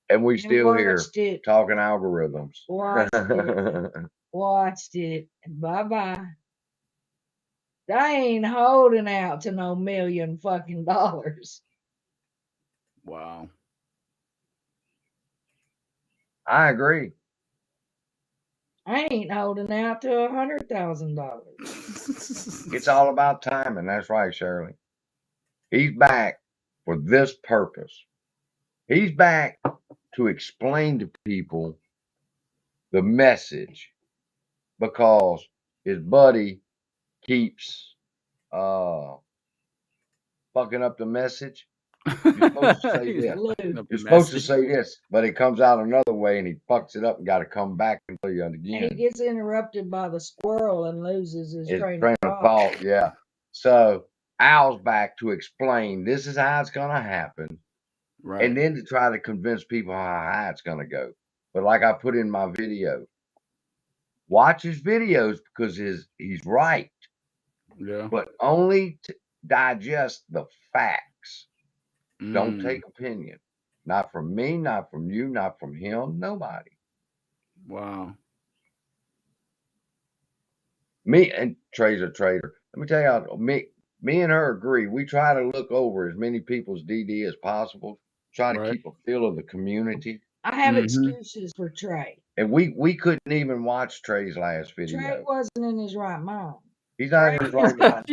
And we still here
it.
talking algorithms.
Watched it. Bye-bye. I ain't holding out to no million fucking dollars.
Wow.
I agree.
I ain't holding out to $100,000.
It's all about timing. That's right, Shirley. He's back for this purpose. He's back to explain to people the message because his buddy keeps fucking up the message. You're supposed to say this. You're supposed to say this, but it comes out another way and he fucks it up and got to come back and tell you again.
He gets interrupted by the squirrel and loses his train
of thought. Yeah. So Al's back to explain this is how it's going to happen. Right. And then to try to convince people how high it's going to go. But like I put in my video, watch his videos because he's right. Yeah. But only to digest the facts. Don't take opinion. Not from me, not from you, not from him, nobody.
Wow.
Me and Trey's a trader. Let me tell you, me and her agree. We try to look over as many people's DD as possible. Try to keep a feel of the community.
I have excuses for Trey.
And we couldn't even watch Trey's last video.
Trey wasn't in his right mind.
He's not in his right mind.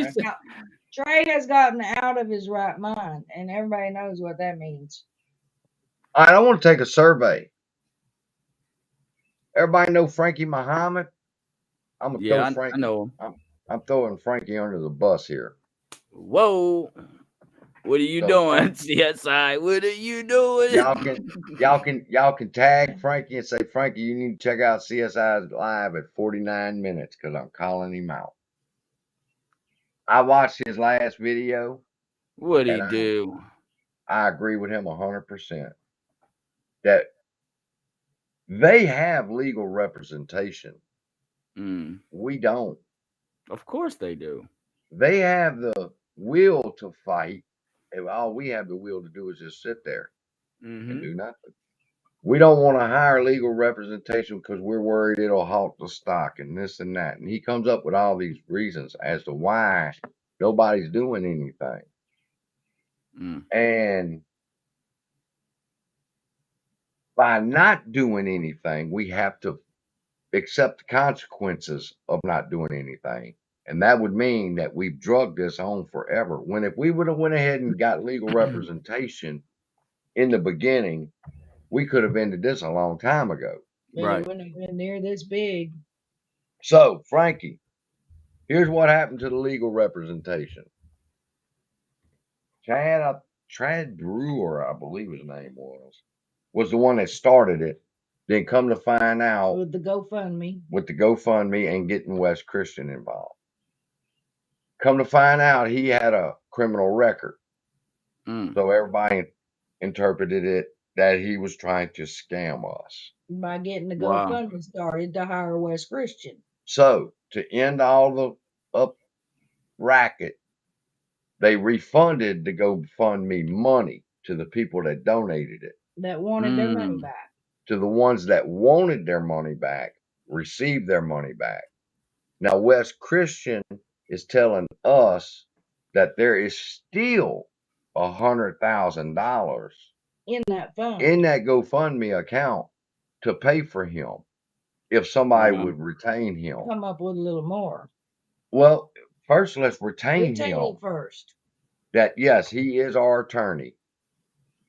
Trey has gotten out of his right mind, and everybody knows what that means.
All right, I want to take a survey. Everybody know Frankie Muhammad? I'm gonna throw Frankie. I know. I'm throwing Frankie under the bus here.
Whoa. What are you doing, CSI? What are you doing?
Y'all can tag Frankie and say, Frankie, you need to check out CSI live at 49 minutes because I'm calling him out. I watched his last video.
What'd he do?
I agree with him 100%. That they have legal representation. We don't.
Of course they do.
They have the will to fight. And all we have the will to do is just sit there and do nothing. We don't want to hire legal representation because we're worried it'll halt the stock and this and that. And he comes up with all these reasons as to why nobody's doing anything. And by not doing anything, we have to accept the consequences of not doing anything. And that would mean that we've drugged this on forever. When if we would have went ahead and got legal representation in the beginning, we could have ended this a long time ago.
But
Right.
it wouldn't have been near this big.
So, Frankie, here's what happened to the legal representation. Chad Brewer, I believe his name was the one that started it. Then come to find out
With the GoFundMe.
And getting Wes Christian involved. Come to find out he had a criminal record. So everybody interpreted it that he was trying to scam us.
By getting the GoFundMe started to hire Wes Christian.
So, to end all the up racket, they refunded the GoFundMe money to the people that donated it.
That wanted their money back.
To the ones that wanted their money back, received their money back. Now, Wes Christian is telling us that there is still $100,000
in that fund,
in that GoFundMe account to pay for him if somebody would retain him.
Come up with a little more.
Well, first let's retain him
first.
That yes, he is our attorney.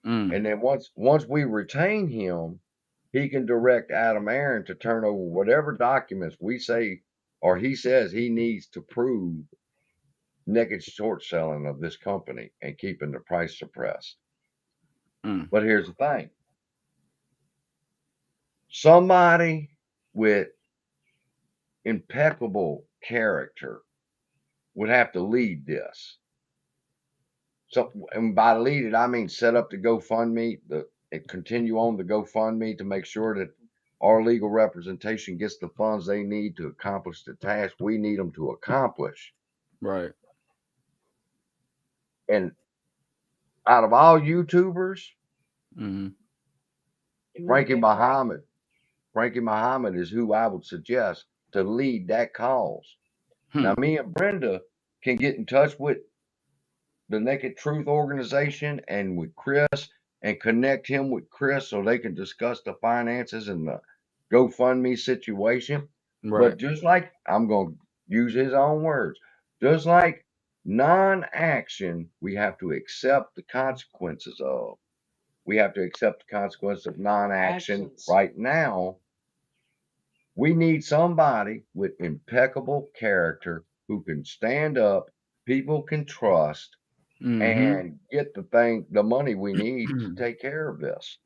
And then once we retain him, he can direct Adam Aaron to turn over whatever documents we say or he says he needs to prove naked short selling of this company and keeping the price suppressed. But here's the thing. Somebody with impeccable character would have to lead this. So, and by lead it, I mean set up the GoFundMe, and continue on the GoFundMe to make sure that our legal representation gets the funds they need to accomplish the task we need them to accomplish.
Right.
And out of all YouTubers, Frankie Muhammad is who I would suggest to lead that cause. Now, me and Brenda can get in touch with the Naked Truth organization and with Chris and connect him with Chris so they can discuss the finances and the GoFundMe situation. Right. But just like, I'm going to use his own words, just like non-action, we have to accept the consequences of. We have to accept the consequences of non-action. Right now, we need somebody with impeccable character who can stand up, people can trust, and get the money we need to take care of this.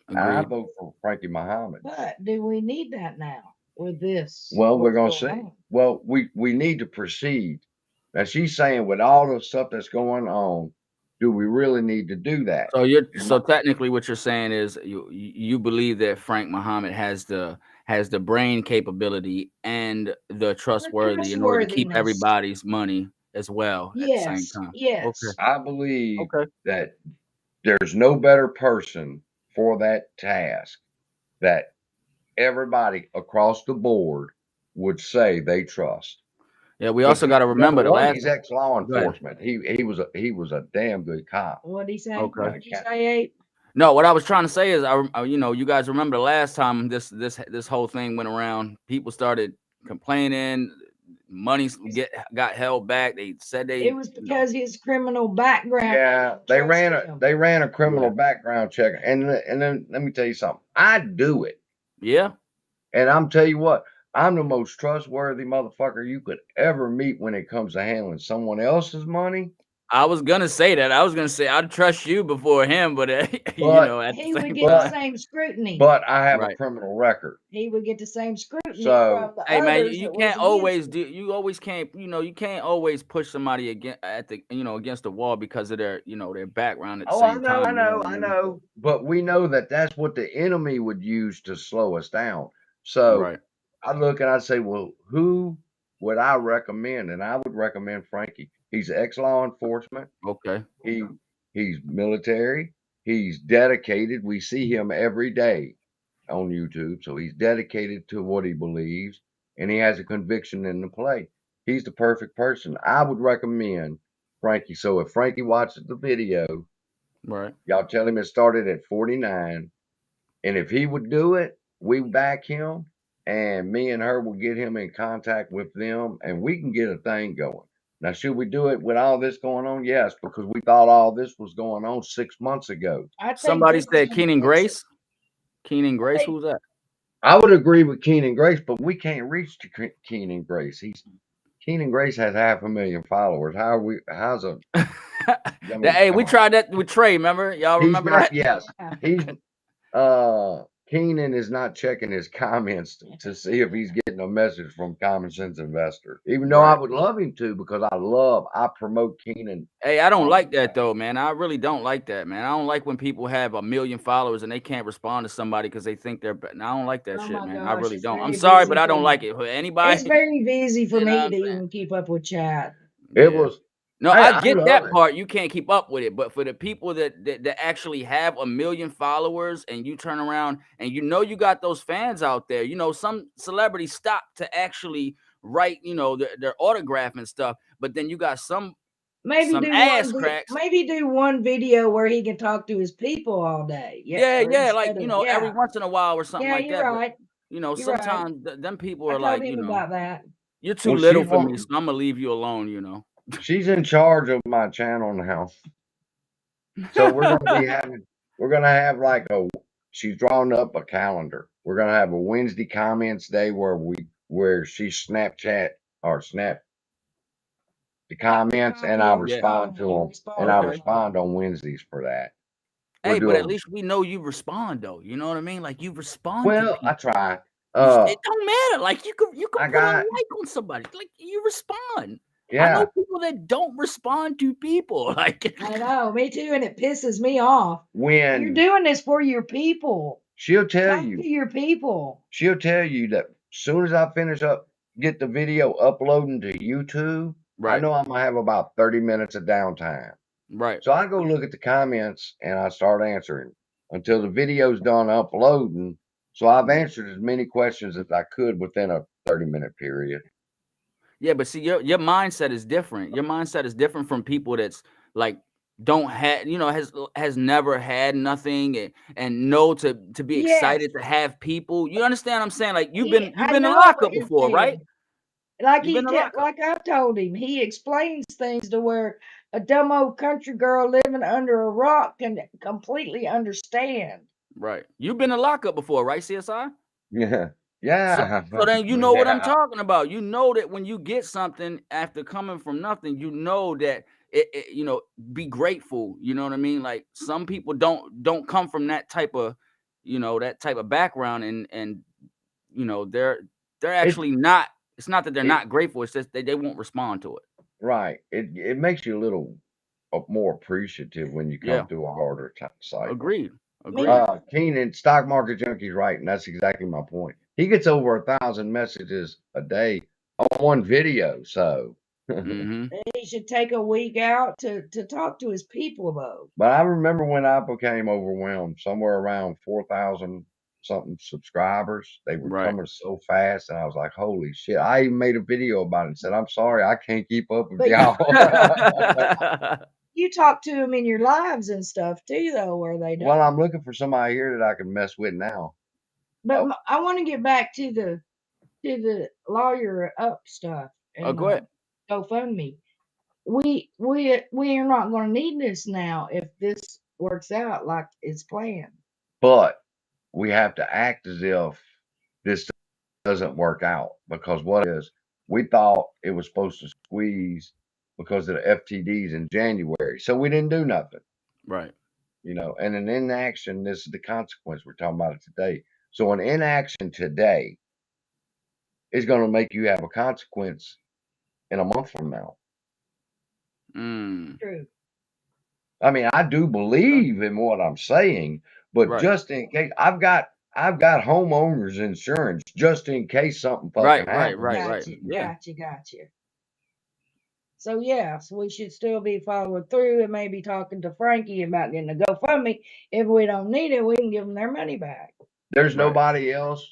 I vote for Frankie Muhammad.
But do we need that now with this?
Well, we're going to see. Well, we need to proceed. Now, she's saying with all the stuff that's going on, do we really need to do that?
So technically what you're saying is you believe that Frank Muhammad has the brain capability and the trustworthy in order to keep everybody's money as well at the same time.
Yes.
Okay.
I believe that there's no better person for that task that everybody across the board would say they trust.
Yeah, we also got to remember the last.
He's ex-law enforcement. He was a damn good cop.
What did he say?
Okay.
What did you say, Abe?
No, what I was trying to say is, you guys remember the last time this whole thing went around, people started complaining, money got held back. They said
it was because his criminal background.
Yeah, they ran a criminal background check, and then let me tell you something. I'd do it.
Yeah.
And I'm tell you what, I'm the most trustworthy motherfucker you could ever meet when it comes to handling someone else's money.
I was gonna say that. I was gonna say I'd trust you before him, but
he would get the same scrutiny.
But I have a criminal record.
He would get the same scrutiny.
So,
from the
hey man,
others
you can't always do. You always can't. You can't always push somebody against the wall because of their their background at the same time.
I know. But we know that that's what the enemy would use to slow us down. So I look and I say, well, who would I recommend? And I would recommend Frankie. He's ex-law enforcement.
Okay.
He's military. He's dedicated. We see him every day on YouTube. So he's dedicated to what he believes, and he has a conviction in the play. He's the perfect person. I would recommend Frankie. So if Frankie watches the video, y'all tell him it started at 49. And if he would do it, we back him, and me and her will get him in contact with them, and we can get a thing going. Now, should we do it with all this going on? Yes, because we thought all this was going on 6 months ago.
Somebody said Keenan Grace. Keenan Grace, who's that?
I would agree with Keenan Grace, but we can't reach to Keenan Grace. Keenan Grace has 500,000 followers. How's a
Hey, we tried that with Trey. Remember? Y'all remember that?
Yes. He's Keenan is not checking his comments to see if he's getting a message from Common Sense Investor. Even though I would love him to, because I promote Keenan.
Hey, I don't like that though, man. I really don't like that, man. I don't like when people have 1 million followers and they can't respond to somebody because they think they're better. I don't like that shit, man. I really don't. I'm sorry, but I don't like it. Anybody?
It's very easy for me to even keep up with chat.
It was.
No, I get that part. You can't keep up with it, but for the people that actually have 1 million followers, and you turn around and you know you got those fans out there. You know, some celebrities stop to actually write, you know, their autograph and stuff, but then you got some ass cracks.
Maybe do one video where he can talk to his people all day.
Yeah, like you know, every once in a while or something like that.
You're right.
But, you know, sometimes them people are like, you know,
about that.
You're too little for me, so I'm gonna leave you alone. You know.
She's in charge of my channel now. So we're gonna have like she's drawn up a calendar. We're gonna have a Wednesday comments day where she Snapchat or snap the comments and I respond to them. And I respond on Wednesdays for that.
Hey, but at least we know you respond though. You know what I mean? Like you respond.
Well, I try.
It don't matter. Like you can put a like on somebody. Like you respond. Yeah. I know people that don't respond to people. Like
I know, me too, and it pisses me off. When you're doing this for your people,
she'll tell you
to your people.
She'll tell you that as soon as I finish get the video uploading to YouTube, I know I'm gonna have about 30 minutes of downtime.
Right.
So I go look at the comments and I start answering until the video's done uploading. So I've answered as many questions as I could within a 30-minute period.
Yeah, but see, your mindset is different. Your mindset is different from people that's like don't have, you know, has never had nothing and know to be excited to have people. You understand what I'm saying? Like you've been in lockup before, right?
Like like I told him, he explains things to where a dumb old country girl living under a rock can completely understand.
Right. You've been in lockup before, right, CSI?
Yeah. Yeah.
So then you know what I'm talking about. You know that when you get something after coming from nothing, you know that it you know, be grateful. You know what I mean? Like some people don't come from that type of, you know, that type of background, and you know they're actually not. It's not that they're not grateful. It's just they won't respond to it.
Right. It makes you a little more appreciative when you come through a harder cycle.
Agreed.
Keenan, Stock Market Junkie's right, and that's exactly my point. He gets over 1,000 messages a day on one video, so
he should take a week out to talk to his people though.
But I remember when I became overwhelmed, somewhere around 4,000 something subscribers. They were coming so fast, and I was like, holy shit. I even made a video about it and said, I'm sorry, I can't keep up with y'all.
You talk to them in your lives and stuff too, though, where they don't.
Well, I'm looking for somebody here that I can mess with now.
But I want to get back to the lawyer up stuff. And,
go ahead.
GoFundMe. We are not going to need this now if this works out like it's planned.
But we have to act as if this doesn't work out, because what is, we thought it was supposed to squeeze because of the FTDs in January. So we didn't do nothing.
Right.
You know, and an inaction, this is the consequence. We're talking about it today. So an inaction today is going to make you have a consequence in a month from now.
True.
I mean, I do believe in what I'm saying, but just in case, I've got homeowners insurance just in case something fucking happens.
Right.
Gotcha. So yes, we should still be following through and maybe talking to Frankie about getting a GoFundMe. If we don't need it, we can give them their money back.
There's nobody else.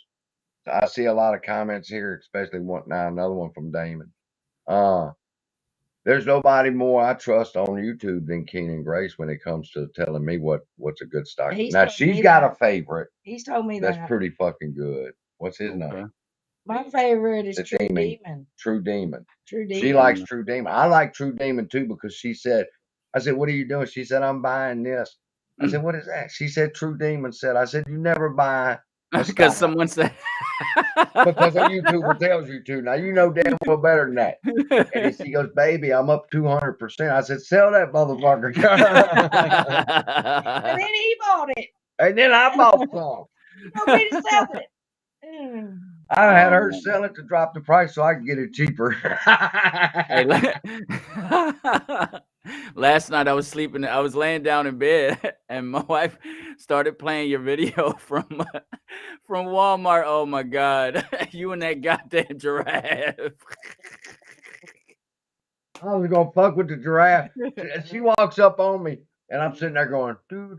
I see a lot of comments here, especially another one from Damon. There's nobody more I trust on YouTube than Keenan Grace when it comes to telling me what's a good stock. Now she's got a favorite.
He's told me
that's pretty fucking good. What's his name?
My favorite is True Demon.
True Demon. She likes True Demon. I like True Demon too because she said, I said, what are you doing? She said, I'm buying this. I said, what is that? She said, True Demon said. I said, you never buy a
Because
stock.
someone said.
Because a YouTuber tells you to. Now, you know damn well better than that. And she goes, baby, I'm up 200%. I said, sell that motherfucker.
And then he bought it.
And then I bought some.
You told me to sell it.
I had her sell it to drop the price so I could get it cheaper.
Hey, last night I was sleeping. I was laying down in bed, and my wife started playing your video from Walmart. Oh my God, you and that goddamn giraffe.
I was gonna fuck with the giraffe. She walks up on me, and I'm sitting there going, doo.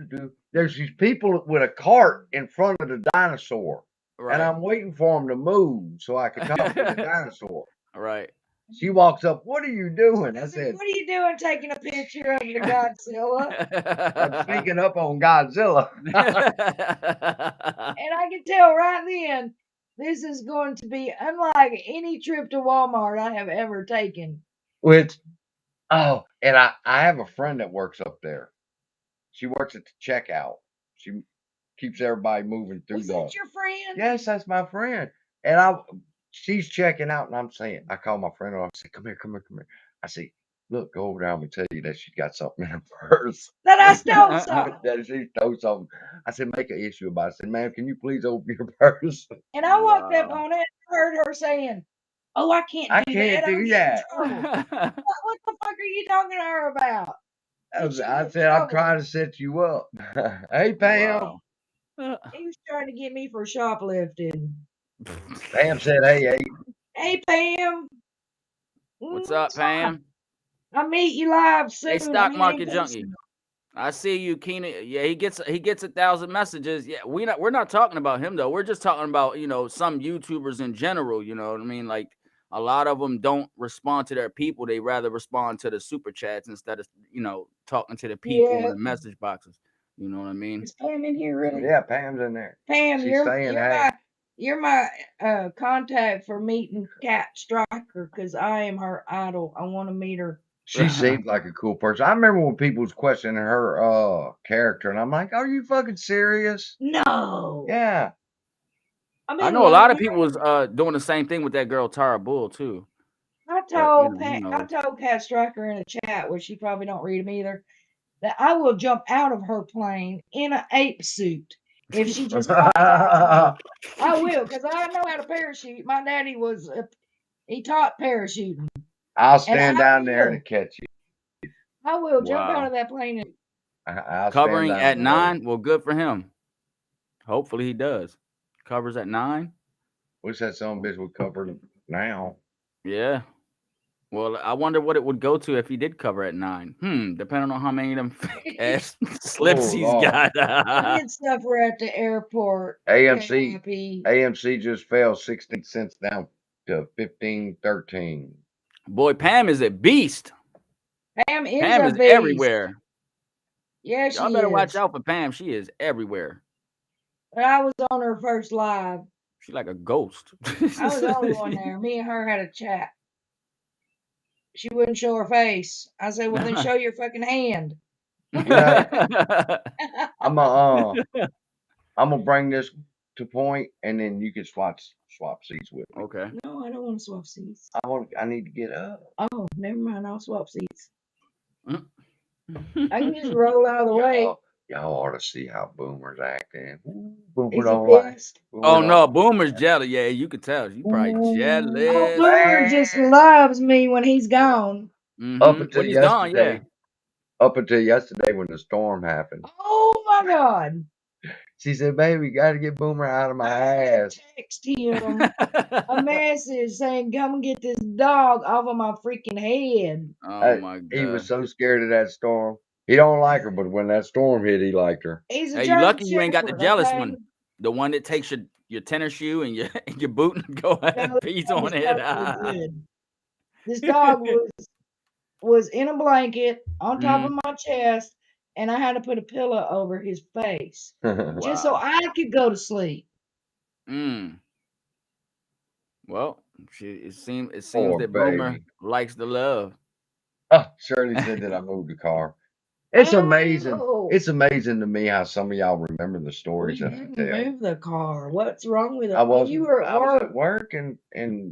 There's these people with a cart in front of the dinosaur,
Right.
and I'm waiting for them to move so I can talk to the dinosaur.
Right.
She walks up. What are you doing? I said,
what are you doing taking a picture of the Godzilla?
I'm sneaking up on Godzilla.
And I can tell right then, this is going to be unlike any trip to Walmart I have ever taken.
And I have a friend that works up there. She works at the checkout. She keeps everybody moving through.
Is that your friend?
Yes, that's my friend. And she's checking out, and I'm saying, I call my friend, and I say, come here. I say, look, go over there. I'm gonna tell you that she got something in her purse.
That I stole something.
That she stole something. I said, make an issue about it. I said, ma'am, can you please open your purse?
And I walked up on it and heard her saying, oh, I can't do that. What the fuck are you talking to her about?
I said, I'm trying to set you up. Hey, Pam.
Wow.
He was trying to get me for shoplifting.
Pam said, hey.
Hey, Pam.
What's up, Pam?
I'll meet you live soon.
Hey, stock market junkie. I see you, Keenan. Yeah, he gets 1,000 messages. Yeah, we're not talking about him though. We're just talking about, some YouTubers in general. You know what I mean? Like a lot of them don't respond to their people. They rather respond to the super chats instead of talking to the people in the message boxes. You know what I mean?
Is Pam in here really?
Yeah, Pam's in there.
Pam, you're my contact for meeting Cat Striker because I am her idol. I want to meet her.
She seems like a cool person. I remember when people was questioning her character, and I'm like, "Are you fucking serious?"
No.
Yeah.
I know a lot of people was doing the same thing with that girl Tara Bull too.
I told Cat Striker in a chat where she probably don't read them either that I will jump out of her plane in an ape suit if she just I will, because I know how to parachute. My daddy he taught parachuting.
I'll stand down there to catch you.
I will jump out of that plane.
Covering at 9? Well, good for him. Hopefully he does. Covers at 9?
Wish that some bitch would cover now.
Yeah. Well, I wonder what it would go to if he did cover at 9. Depending on how many of them ass slips he's got.
I did suffer at the airport.
AMC just fell 16 cents down to 15.13.
Boy, Pam is a beast.
Pam is beast.
Everywhere.
Yeah, she is.
Y'all better watch out for Pam. She is everywhere.
But I was on her first live.
She's like a ghost.
I was the only one there. Me and her had a chat. She wouldn't show her face. I said, well, then show your fucking hand.
I'm gonna bring this to point, and then you can swap seats with me.
Okay.
No, I don't want to swap seats.
I need to get up.
Oh, never mind. I'll swap seats. I can just roll out of the way.
Y'all ought to see how Boomer's acting.
Is he pissed?
Oh no, Boomer's jealous. Yeah, you could tell. She's probably jealous.
Oh, Boomer just loves me when he's gone.
Up until yesterday. Gone, Up until yesterday when the storm happened.
Oh my God.
She said, baby, got to get Boomer out of my ass.
I text him a message saying, come and get this dog off of my freaking head.
Oh my God.
He was so scared of that storm. He don't like her, but when that storm hit, he liked her.
He's
you lucky you ain't got the jealous one. The one that takes your tennis shoe and your boot and go ahead and pees on it.
This dog was in a blanket on top of my chest, and I had to put a pillow over his face just so I could go to sleep.
Well, it seems that Boomer likes the love.
Shirley said that I moved the car. It's amazing. It's amazing to me how some of y'all remember the stories that I tell.
Move the car. What's wrong with it?
I was
You were
at work and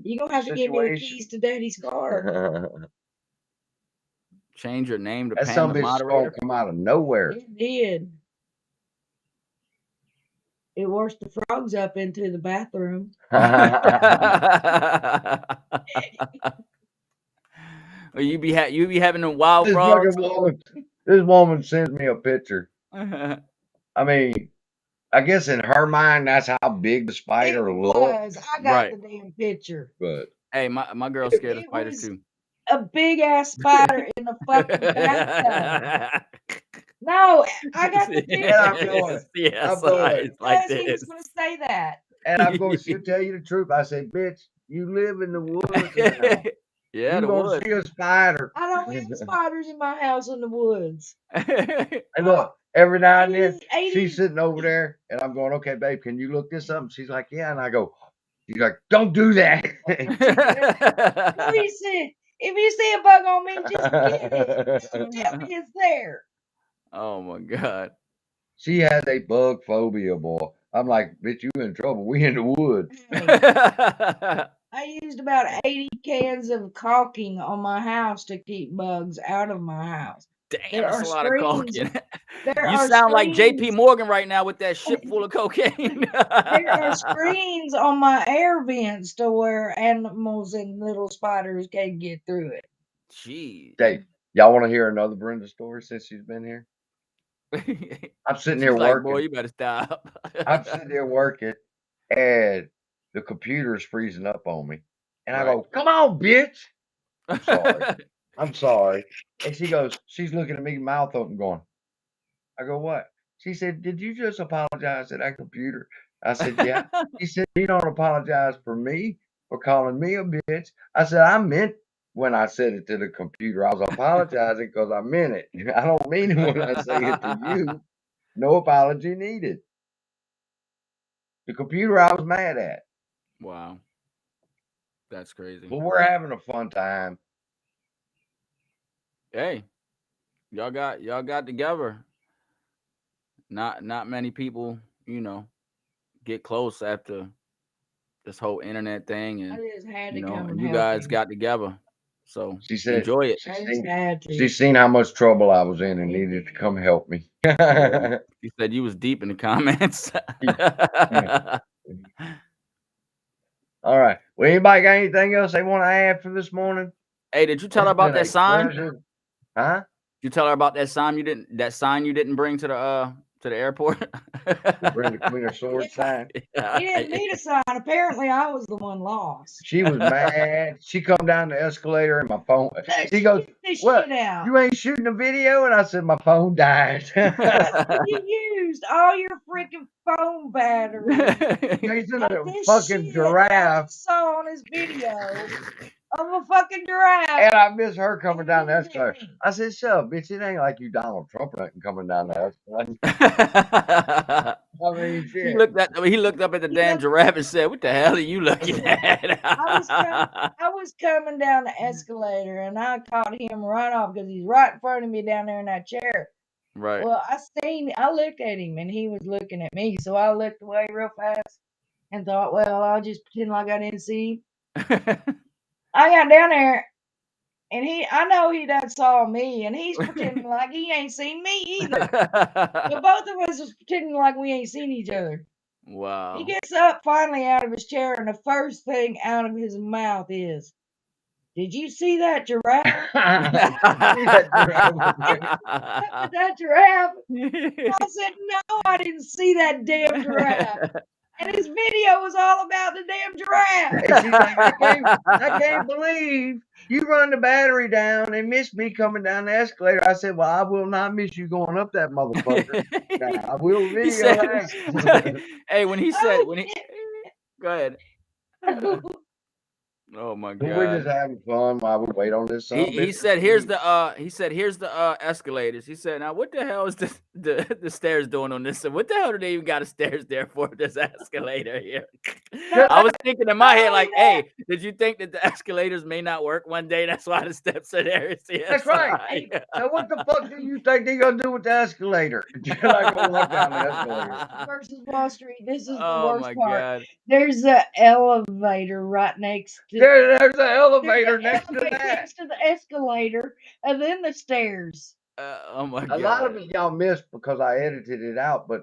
you're gonna have to give me the keys to Daddy's car.
Change your name to
that some bitch is gonna come out of nowhere.
It did. It washed the frogs up into the bathroom.
You be having them wild frogs.
This woman sends me a picture. I mean, I guess in her mind, that's how big the spider was.
I got the damn picture.
But
hey, my girl's scared of spiders too.
A big ass spider in the fucking bathtub. No, I got the picture.
I'm going.
CSI like this.
He was going to say that.
And I'm going to tell you the truth. I say, bitch, you live in the woods now.
Yeah,
you gonna see a spider.
I don't have spiders in my house in the woods.
And look, every now and then she's sitting over there, and I'm going, okay, babe, can you look this up? And she's like, yeah. And I go, she's like, don't do that.
If you see a bug on me, just get it. Tell me it's there.
Oh my God.
She has a bug phobia, boy. I'm like, bitch, you in trouble. We in the woods.
I used about 80 cans of caulking on my house to keep bugs out of my house.
Damn, that's a lot of caulking. You sound like JP Morgan right now with that ship full of cocaine.
There are screens on my air vents to where animals and little spiders can get through it.
Jeez.
Hey, y'all want to hear another Brenda story since she's been here? I'm sitting here working.
Boy, you better stop.
I'm sitting there working, and the computer is freezing up on me. And I go, come on, bitch. I'm sorry. I'm sorry. And she goes, she's looking at me, mouth open, going, I go, what? She said, did you just apologize to that computer? I said, yeah. She said, you don't apologize for me for calling me a bitch. I said, I meant when I said it to the computer, I was apologizing because I meant it. I don't mean it when I say it to you. No apology needed. The computer I was mad at.
Wow. That's crazy.
But we're having a fun time.
Hey, y'all got together. Not many people, get close after this whole internet thing, and
I just had to come
and you guys got together. So
she said,
enjoy it.
She's seen how much trouble I was in and needed to come help me.
She said you was deep in the comments.
All right. Well, anybody got anything else they want to add for this morning?
Hey, did you tell her about that sign?
Huh?
You tell her about that sign you didn't bring to the airport?
Bring the Queen of Swords sign.
He didn't need a sign. Apparently, I was the one lost.
She was mad. She come down the escalator and my phone. She goes, "What? You ain't shooting a video?" And I said, "My phone died."
You used all your freaking phone battery.
He's in a fucking giraffe.
I saw on his video of a fucking giraffe.
And I miss her coming down the escalator. I said, "Shut up, bitch. It ain't like you Donald Trump or nothing coming down the escalator." I mean, shit.
He looked up at the damn giraffe and said, "What the hell are you looking at?"
I was coming down the escalator and I caught him right off because he's right in front of me down there in that chair.
Right.
Well, I looked at him and he was looking at me, so I looked away real fast and thought, well, I'll just pretend like I didn't see. I got down there, and I know he done saw me, and he's pretending like he ain't seen me either. But both of us was pretending like we ain't seen each other.
Wow.
He gets up finally out of his chair, and the first thing out of his mouth is, "Did you see that giraffe?" That giraffe? I said, "No, I didn't see that damn giraffe." And his video was all about the damn giraffe.
And she's like, I can't believe you run the battery down and miss me coming down the escalator. I said, well, I will not miss you going up that motherfucker. I will video that.
Hey, when he said, go ahead. Oh my
We're just
God.
having fun while we wait on this.
He said, "Here's the escalators." He said, "Now what the hell is the stairs doing on this? And what the hell do they even got a stairs there for? This escalator here." I was thinking in my head, like, "Hey, did you think that the escalators may not work one day? That's why the steps are there."
That's right. So what the fuck do you think they're gonna do with the escalator? You're not gonna walk down the escalator.
Versus Wall Street. This is the
Oh
worst
my
part.
God.
There's an elevator right next to
There's an elevator next to that.
next to the escalator, and then the stairs.
Oh my
A lot of
God.
it y'all missed because I edited it out, but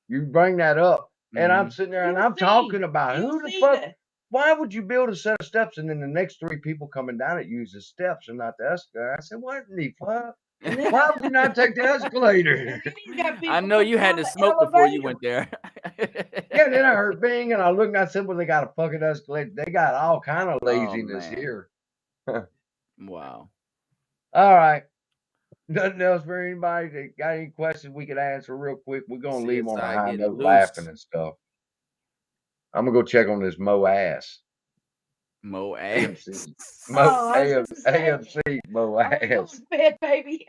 you bring that up, and I'm sitting there and I'm talking about who the fuck. Why would you build a set of steps and then the next 3 people coming down it use the steps and not the escalator? I said, what in the fuck? Why would you not take the escalator?
I know you had to smoke before you went there.
Yeah, then I heard bing, and I looked and I said, well, they got a fucking escalator. They got all kind of laziness here.
Wow.
All right. Nothing else for anybody that got any questions we could answer real quick? We're going to leave them on a high note laughing and stuff. I'm going to go check on this Mo ass.
Mo ass.
AMC Mo ass.
Bed, baby.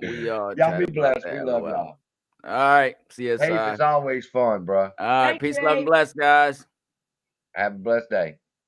Y'all be blessed. We love y'all.
All right. CSI.
Hey, it's always fun, bro.
All right. Peace, love, and bless, guys.
Have a blessed day.